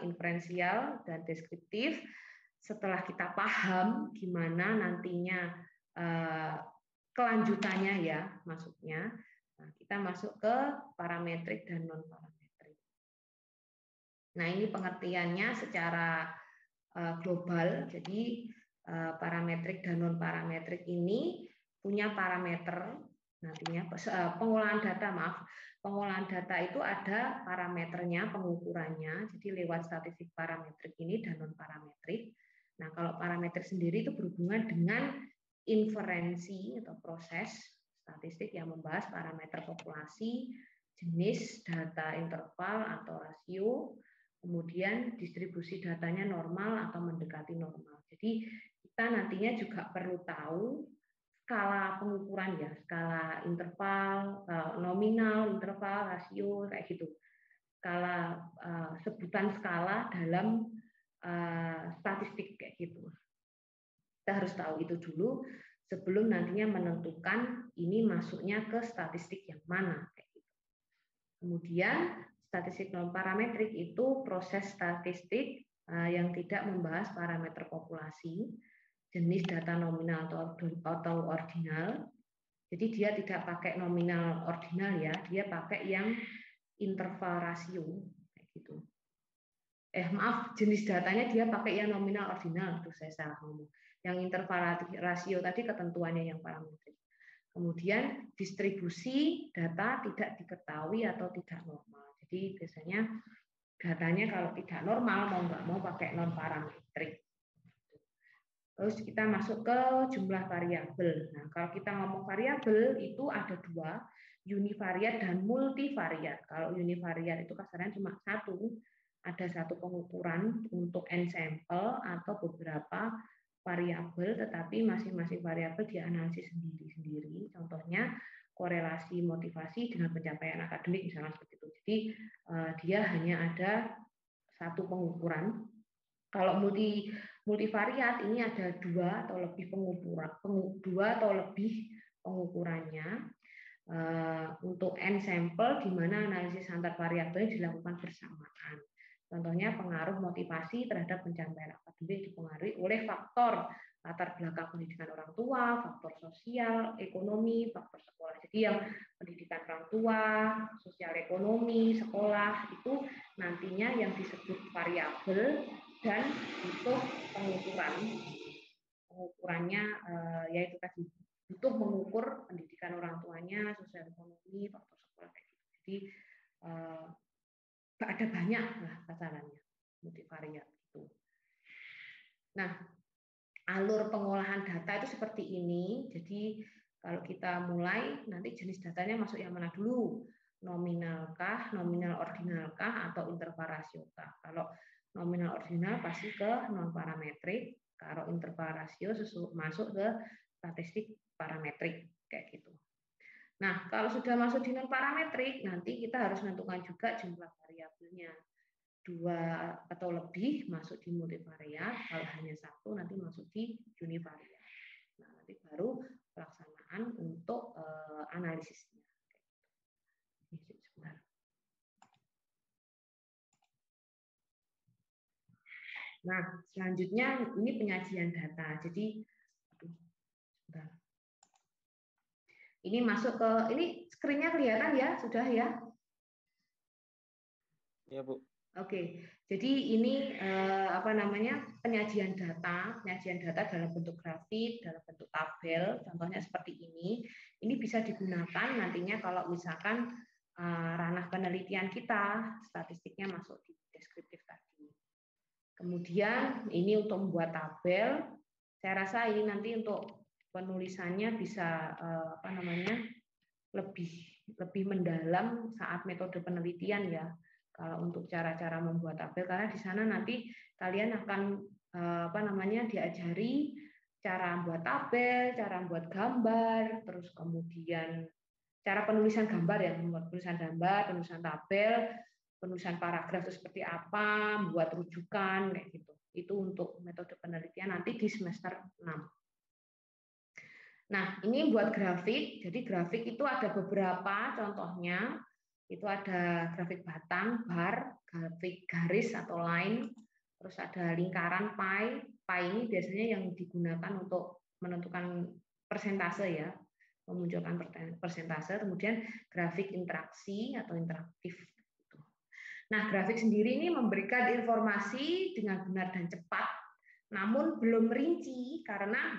inferensial dan deskriptif, setelah kita paham gimana nantinya kelanjutannya ya masuknya, nah, kita masuk ke parametrik dan non parametrik. Nah, ini pengertiannya secara global. Jadi parametrik dan non parametrik ini punya parameter nantinya pengolahan data, pengolahan data itu ada parameternya, pengukurannya. Jadi lewat statistik parametrik ini dan non parametrik. Nah, kalau parametrik sendiri itu berhubungan dengan inferensi atau proses statistik yang membahas parameter populasi, jenis data interval atau rasio, kemudian distribusi datanya normal atau mendekati normal. Jadi kita nantinya juga perlu tahu skala pengukuran ya, skala interval, nominal, interval, rasio, kayak gitu. Skala sebutan skala dalam statistik kayak gitu. Kita harus tahu itu dulu sebelum nantinya menentukan ini masuknya ke statistik yang mana kayak gitu. Kemudian statistik non parametrik itu proses statistik yang tidak membahas parameter populasi, jenis data nominal atau ordinal. Jadi dia tidak pakai nominal ordinal ya, dia pakai yang interval rasio kayak gitu. Jenis datanya dia pakai yang nominal ordinal, itu saya salah ngomong. Yang interval rasio tadi ketentuannya yang parametrik. Kemudian distribusi data tidak diketahui atau tidak normal. Jadi biasanya datanya kalau tidak normal mau nggak mau pakai non parametrik. Terus kita masuk ke jumlah variabel. Nah, kalau kita ngomong variabel itu ada dua, univariat dan multivariat. Kalau univariat itu kasarnya cuma satu, ada satu pengukuran untuk n sampel atau beberapa variabel, tetapi masing-masing variabel dianalisis sendiri-sendiri. Contohnya korelasi motivasi dengan pencapaian akademik misalnya seperti itu. Jadi dia hanya ada satu pengukuran. Kalau multivariat ini ada dua atau lebih pengukurannya. Untuk n sampel di mana analisis antar variabel dilakukan bersamaan. Contohnya pengaruh motivasi terhadap pencapaian akademik dipengaruhi oleh faktor latar belakang pendidikan orang tua, faktor sosial, ekonomi, faktor sekolah. Jadi yang pendidikan orang tua, sosial ekonomi, sekolah itu nantinya yang disebut variabel dan butuh pengukuran. Pengukurannya yaitu tadi butuh mengukur pendidikan orang tuanya, sosial ekonomi, faktor sekolah kayak gitu. Jadi ada banyak lah kasarannya multivariat itu. Nah, alur pengolahan data itu seperti ini. Jadi kalau kita mulai nanti jenis datanya masuk yang mana dulu? Nominalkah, nominal ordinalkah, atau interval rasiokah? Kalau nominal ordinal pasti ke non parametrik. Kalau interval rasio masuk ke statistik parametrik kayak gitu. Nah, kalau sudah masuk di non parametrik, nanti kita harus menentukan juga jumlah variabelnya. 2 atau lebih masuk di multivariat, kalau hanya 1 nanti masuk di univariat. Nah, nanti baru pelaksanaan untuk analisisnya. Sebentar. Nah, selanjutnya ini penyajian data. Jadi, sebentar. Ini masuk ke, ini screen-nya kelihatan ya, sudah ya? Ya, Bu. Oke, jadi ini penyajian data dalam bentuk grafik, dalam bentuk tabel, contohnya seperti ini. Ini bisa digunakan nantinya kalau misalkan ranah penelitian kita, statistiknya masuk di deskriptif tadi. Kemudian ini untuk membuat tabel, saya rasa ini nanti untuk penulisannya bisa lebih mendalam saat metode penelitian ya. Kalau untuk cara-cara membuat tabel, karena di sana nanti kalian akan diajari cara membuat tabel, cara membuat gambar, terus kemudian cara penulisan gambar ya, membuat penulisan gambar, penulisan tabel, penulisan paragraf itu seperti apa, membuat rujukan kayak gitu. Itu untuk metode penelitian nanti di semester 6. Nah, ini buat grafik. Jadi grafik itu ada beberapa contohnya. Itu ada grafik batang, bar, grafik garis atau line, terus ada lingkaran pie. Pie ini biasanya yang digunakan untuk menentukan persentase ya, memunculkan persentase. Kemudian grafik interaksi atau interaktif. Nah, grafik sendiri ini memberikan informasi dengan benar dan cepat, namun belum rinci karena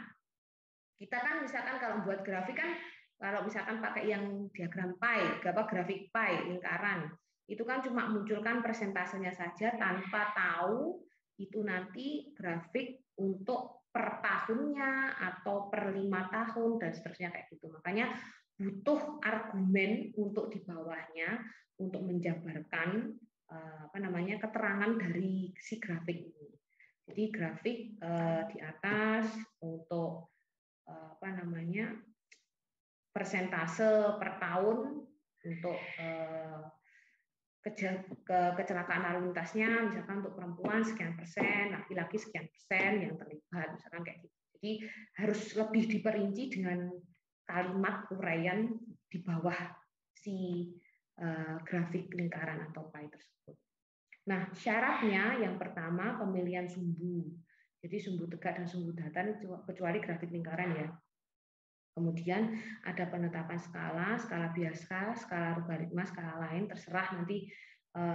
kita kan misalkan kalau buat grafik kan kalau misalkan pakai yang diagram pie, grafik pie, lingkaran, itu kan cuma munculkan persentasenya saja tanpa tahu itu nanti grafik untuk per tahunnya atau per 5 tahun dan seterusnya kayak gitu. Makanya butuh argumen untuk di bawahnya untuk menjabarkan keterangan dari si grafik ini. Jadi grafik di atas untuk persentase per tahun untuk kecelakaan lalu lintasnya, misalkan untuk perempuan sekian persen, laki-laki sekian persen yang terlibat, misalkan kayak gitu. Jadi harus lebih diperinci dengan kalimat uraian di bawah si grafik lingkaran atau pie tersebut. Nah, syaratnya yang pertama pemilihan sumbu. Jadi sumbu tegak dan sumbu datar kecuali grafik lingkaran ya. Kemudian ada penetapan skala biasa, skala logaritma, skala lain, terserah nanti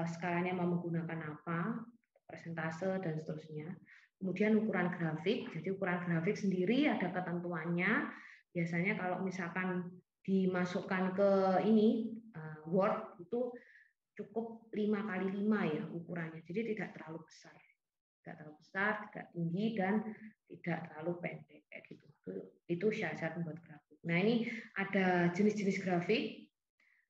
skalanya mau menggunakan apa, persentase dan seterusnya. Kemudian ukuran grafik, jadi ukuran grafik sendiri ada ketentuannya. Biasanya kalau misalkan dimasukkan ke ini Word itu cukup 5x5 ya ukurannya, jadi tidak terlalu besar. Tidak tinggi dan tidak terlalu pendek kayak gitu. Itu syarat membuat grafik. Nah, ini ada jenis-jenis grafik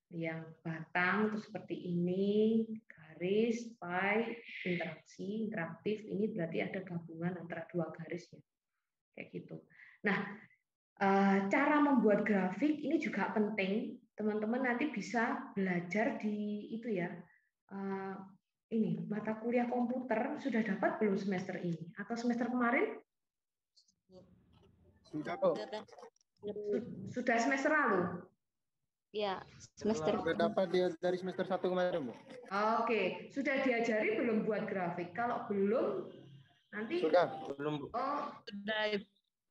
yang batang itu seperti ini, garis, pie, interaksi, interaktif. Ini berarti ada gabungan antara dua garis ya. Kayak gitu. Nah, cara membuat grafik ini juga penting. Teman-teman nanti bisa belajar di itu ya. Ini mata kuliah komputer sudah dapat belum semester ini atau semester kemarin? Sudah, Bu. Sudah semester lalu? Ya, semester. Sudah dapat dia dari semester 1 kemarin, Bu. Oke, sudah diajari belum buat grafik? Kalau belum, nanti sudah. Belum, Bu. Oh, sudah.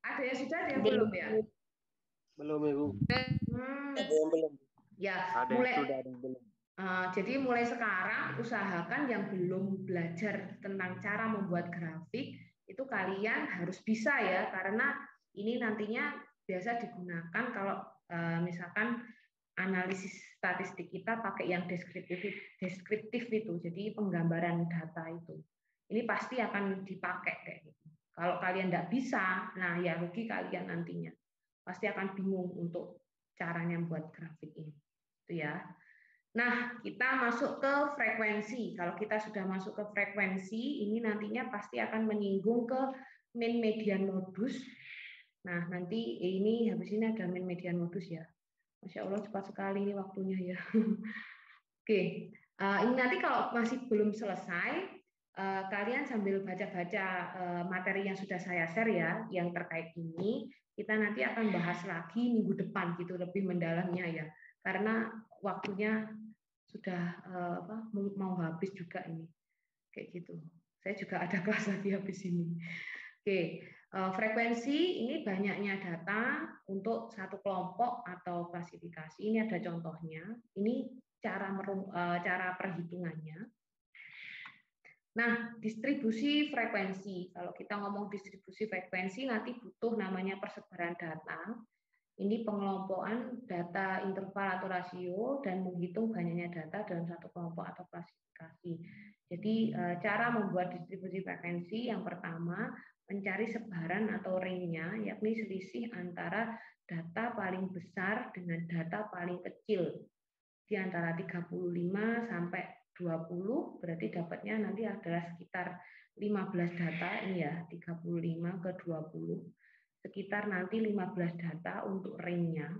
Ada yang sudah, ada yang belum ya? Belum, Ibu. Belum. Ya, Ada yang sudah, ada yang belum. Jadi mulai sekarang usahakan yang belum belajar tentang cara membuat grafik itu kalian harus bisa ya, karena ini nantinya biasa digunakan kalau misalkan analisis statistik kita pakai yang deskriptif itu, jadi penggambaran data itu. Ini pasti akan dipakai kayak gitu. Kalau kalian tidak bisa, nah ya rugi kalian nantinya. Pasti akan bingung untuk caranya buat grafik ini. Itu ya. Nah, kita masuk ke frekuensi. Kalau kita sudah masuk ke frekuensi, ini nantinya pasti akan menyinggung ke mean median modus. Nah, nanti ini habis ini ada mean median modus ya. Masya Allah cepat sekali ini waktunya ya. Oke, Ini nanti kalau masih belum selesai, kalian sambil baca-baca materi yang sudah saya share ya, yang terkait ini, kita nanti akan bahas lagi minggu depan gitu, lebih mendalamnya ya, karena waktunya sudah mau habis juga ini, kayak gitu. Saya juga ada kelas lagi habis ini. Oke, frekuensi ini banyaknya data untuk satu kelompok atau klasifikasi. Ini ada contohnya. Ini cara perhitungannya. Nah, distribusi frekuensi. Kalau kita ngomong distribusi frekuensi, nanti butuh namanya persebaran data. Ini pengelompokan data interval atau rasio dan menghitung banyaknya data dalam satu kelompok atau klasifikasi. Jadi, cara membuat distribusi frekuensi yang pertama, mencari sebaran atau range-nya, yakni selisih antara data paling besar dengan data paling kecil. Di antara 35 sampai 20, berarti dapatnya nanti adalah sekitar 15 data, ini ya, 35 ke 20. Sekitar nanti 15 data untuk range-nya.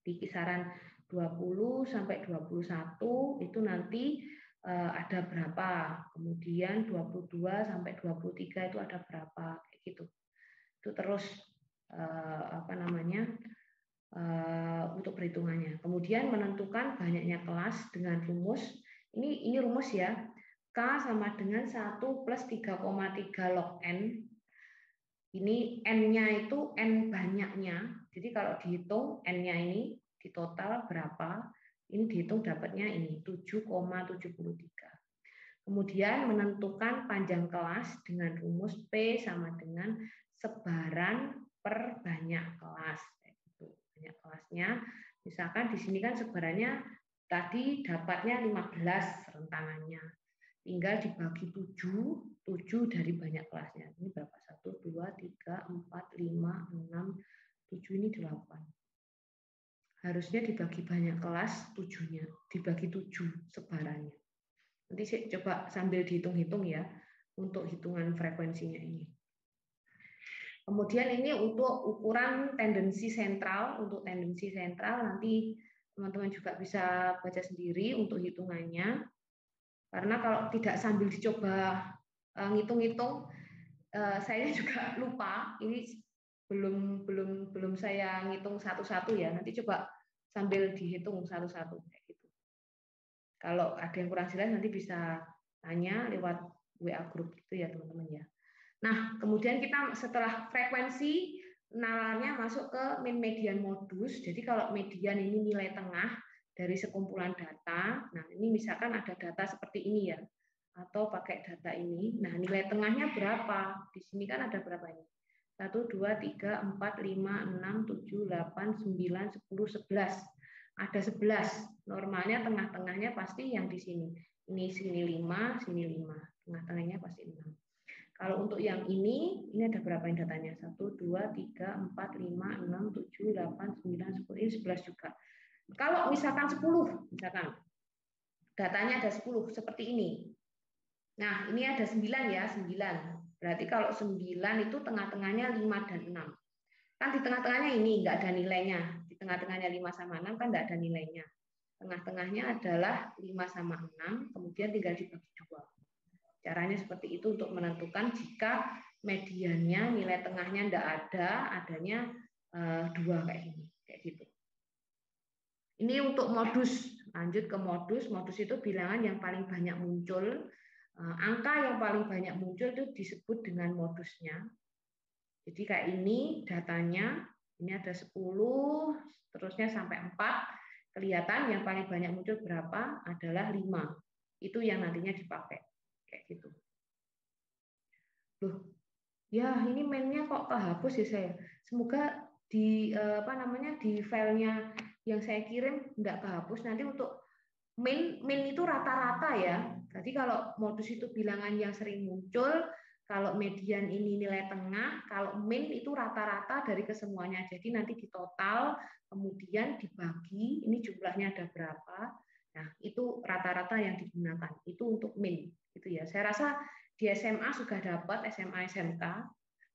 Di kisaran 20 sampai 21 itu nanti ada berapa, kemudian 22 sampai 23 itu ada berapa, kayak gitu. Itu terus untuk perhitungannya. Kemudian menentukan banyaknya kelas dengan rumus. Ini rumus ya. K sama dengan 1 plus 3,3 log N. Ini N-nya itu N banyaknya. Jadi kalau dihitung N-nya ini di total berapa, ini dihitung dapatnya ini 7,73. Kemudian menentukan panjang kelas dengan rumus P sama dengan sebaran per banyak kelas. Banyak kelasnya, misalkan di sini kan sebarannya tadi dapatnya 15 rentangannya, tinggal dibagi 7 dari banyak kelasnya. Ini berapa? 1, 2, 3, 4, 5, 6, 7, ini 8. Harusnya dibagi banyak kelas 7-nya, dibagi 7 sebarannya. Nanti saya coba sambil dihitung-hitung ya, untuk hitungan frekuensinya ini. Kemudian ini untuk ukuran tendensi sentral. Untuk tendensi sentral nanti teman-teman juga bisa baca sendiri untuk hitungannya. Karena kalau tidak sambil dicoba ngitung-ngitung, saya juga lupa. Ini belum saya ngitung satu-satu ya. Nanti coba sambil dihitung satu-satu kayak gitu. Kalau ada yang kurang jelas nanti bisa tanya lewat WA group gitu ya teman-teman ya. Nah, kemudian kita setelah frekuensi, nalarnya masuk ke min median modus. Jadi kalau median ini nilai tengah dari sekumpulan data. Nah, ini misalkan ada data seperti ini ya, atau pakai data ini. Nah, nilai tengahnya berapa? Di sini kan ada berapa ini? 1, 2, 3, 4, 5, 6, 7, 8, 9, 10, 11. Ada 11. Normalnya tengah-tengahnya pasti yang di sini. Ini sini 5, sini 5. Tengah-tengahnya pasti 6. Kalau untuk yang ini ada berapa yang datanya? 1, 2, 3, 4, 5, 6, 7, 8, 9, 10, ini 11 juga. Kalau misalkan 10, misalkan datanya ada 10, seperti ini. Nah, ini ada 9 ya, 9. Berarti kalau 9 itu tengah-tengahnya 5 dan 6. Kan di tengah-tengahnya ini nggak ada nilainya. Di tengah-tengahnya 5 sama 6 kan nggak ada nilainya. Tengah-tengahnya adalah 5 sama 6, kemudian tinggal dibagi 2. Caranya seperti itu untuk menentukan jika mediannya nilai tengahnya tidak ada, adanya 2 kayak gini, kayak gitu. Ini untuk modus. Lanjut ke modus. Modus itu bilangan yang paling banyak muncul. Angka yang paling banyak muncul itu disebut dengan modusnya. Jadi kayak ini datanya, ini ada 10, terusnya sampai 4. Kelihatan yang paling banyak muncul berapa? Adalah 5. Itu yang nantinya dipakai. Kayak gitu. Loh, ya ini mainnya kok kehapus ya saya. Semoga di di filenya yang saya kirim enggak kehapus. Nanti untuk min itu rata-rata ya. Jadi kalau modus itu bilangan yang sering muncul, kalau median ini nilai tengah, kalau min itu rata-rata dari kesemuanya. Jadi nanti di total, kemudian dibagi, ini jumlahnya ada berapa. Nah, itu rata-rata yang digunakan. Itu untuk min. Gitu ya. Saya rasa di SMA sudah dapat, SMA SMK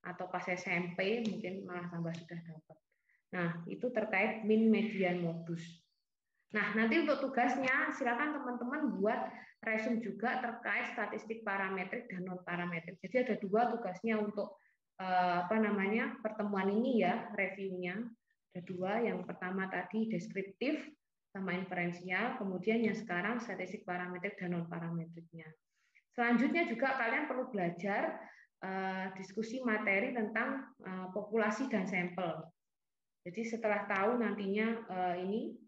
atau pas SMP mungkin malah tambah sudah dapat. Nah, itu terkait min median modus. Nah, nanti untuk tugasnya silakan teman-teman buat resume juga terkait statistik parametrik dan non parametrik. Jadi ada 2 tugasnya untuk pertemuan ini ya, reviewnya. Ada 2, yang pertama tadi deskriptif sama inferensial, kemudian yang sekarang statistik parametrik dan non parametriknya. Selanjutnya juga kalian perlu belajar diskusi materi tentang populasi dan sampel. Jadi setelah tahu nantinya ini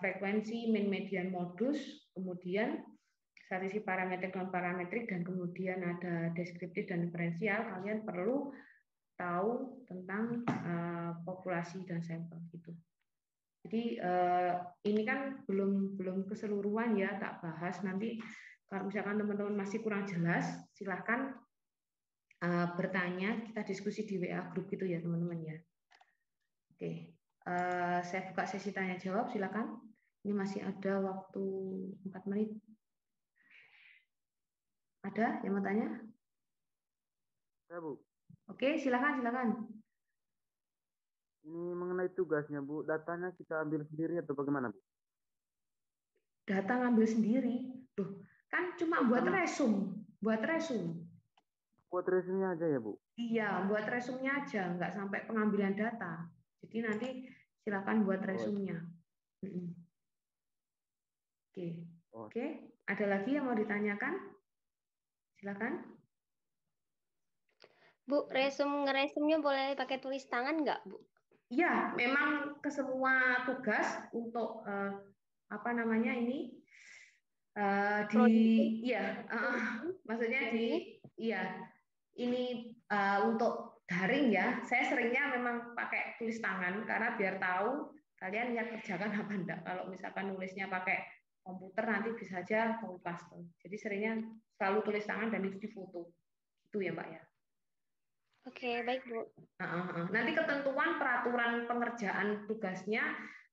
frekuensi, mean, median, modus, kemudian statistik parametrik, non parametrik, dan kemudian ada deskriptif dan inferensial, kalian perlu tahu tentang populasi dan sampel gitu. Jadi ini kan belum keseluruhan ya, tak bahas. Nanti kalau misalkan teman-teman masih kurang jelas, silahkan bertanya, kita diskusi di WA grup gitu ya teman-teman ya. Oke, saya buka sesi tanya jawab, silakan. Ini masih ada waktu 4 menit. Ada yang mau tanya? Ya, Bu. Oke, silakan. Ini mengenai tugasnya, Bu. Datanya kita ambil sendiri atau bagaimana, Bu? Data ngambil sendiri. Tuh, kan cuma buat resume. Buat resume aja ya, Bu? Iya, buat resume-nya aja, nggak sampai pengambilan data. Jadi nanti silakan buat resume-nya. Oke. Ada lagi yang mau ditanyakan? Silakan. Bu, ngeresumnya boleh pakai tulis tangan nggak, Bu? Iya, memang ke semua tugas untuk maksudnya untuk daring ya. Saya seringnya memang pakai tulis tangan karena biar tahu kalian lihat kerjakan apa enggak. Kalau misalkan nulisnya pakai komputer nanti bisa aja copy paste. Jadi seringnya selalu tulis tangan dan itu difoto. Itu ya, Mbak ya. Oke, baik, Bu. Nanti ketentuan peraturan pengerjaan tugasnya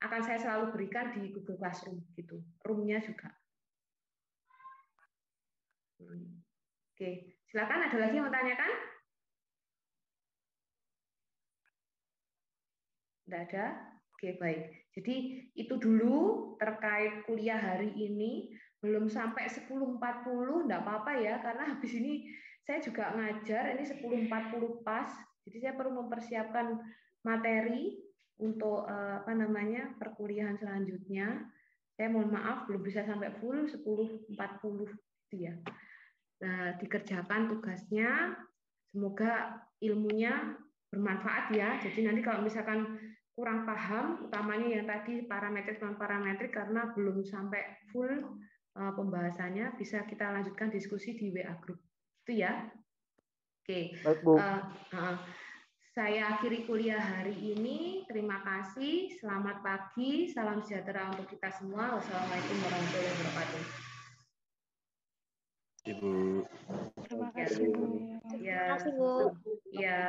akan saya selalu berikan di Google Classroom gitu. Room-nya juga. Oke, silakan, ada lagi yang mau tanyakan? Tidak ada? Oke, baik. Jadi itu dulu terkait kuliah hari ini. Belum sampai 10.40, enggak apa-apa ya, karena habis ini saya juga ngajar, ini 10.40 pas. Jadi saya perlu mempersiapkan materi untuk perkuliahan selanjutnya. Saya mohon maaf belum bisa sampai full 10.40 gitu ya. Nah, dikerjakan tugasnya, semoga ilmunya bermanfaat ya. Jadi nanti kalau misalkan kurang paham, utamanya yang tadi parametrik non parametrik karena belum sampai full pembahasannya, bisa kita lanjutkan diskusi di WA group. Itu ya. Oke. Baik, Bu. Saya akhiri kuliah hari ini. Terima kasih. Selamat pagi. Salam sejahtera untuk kita semua. Wassalamualaikum warahmatullahi wabarakatuh. Ibu. Terima kasih, Bu. Ya. Terima kasih, Bu. Ya.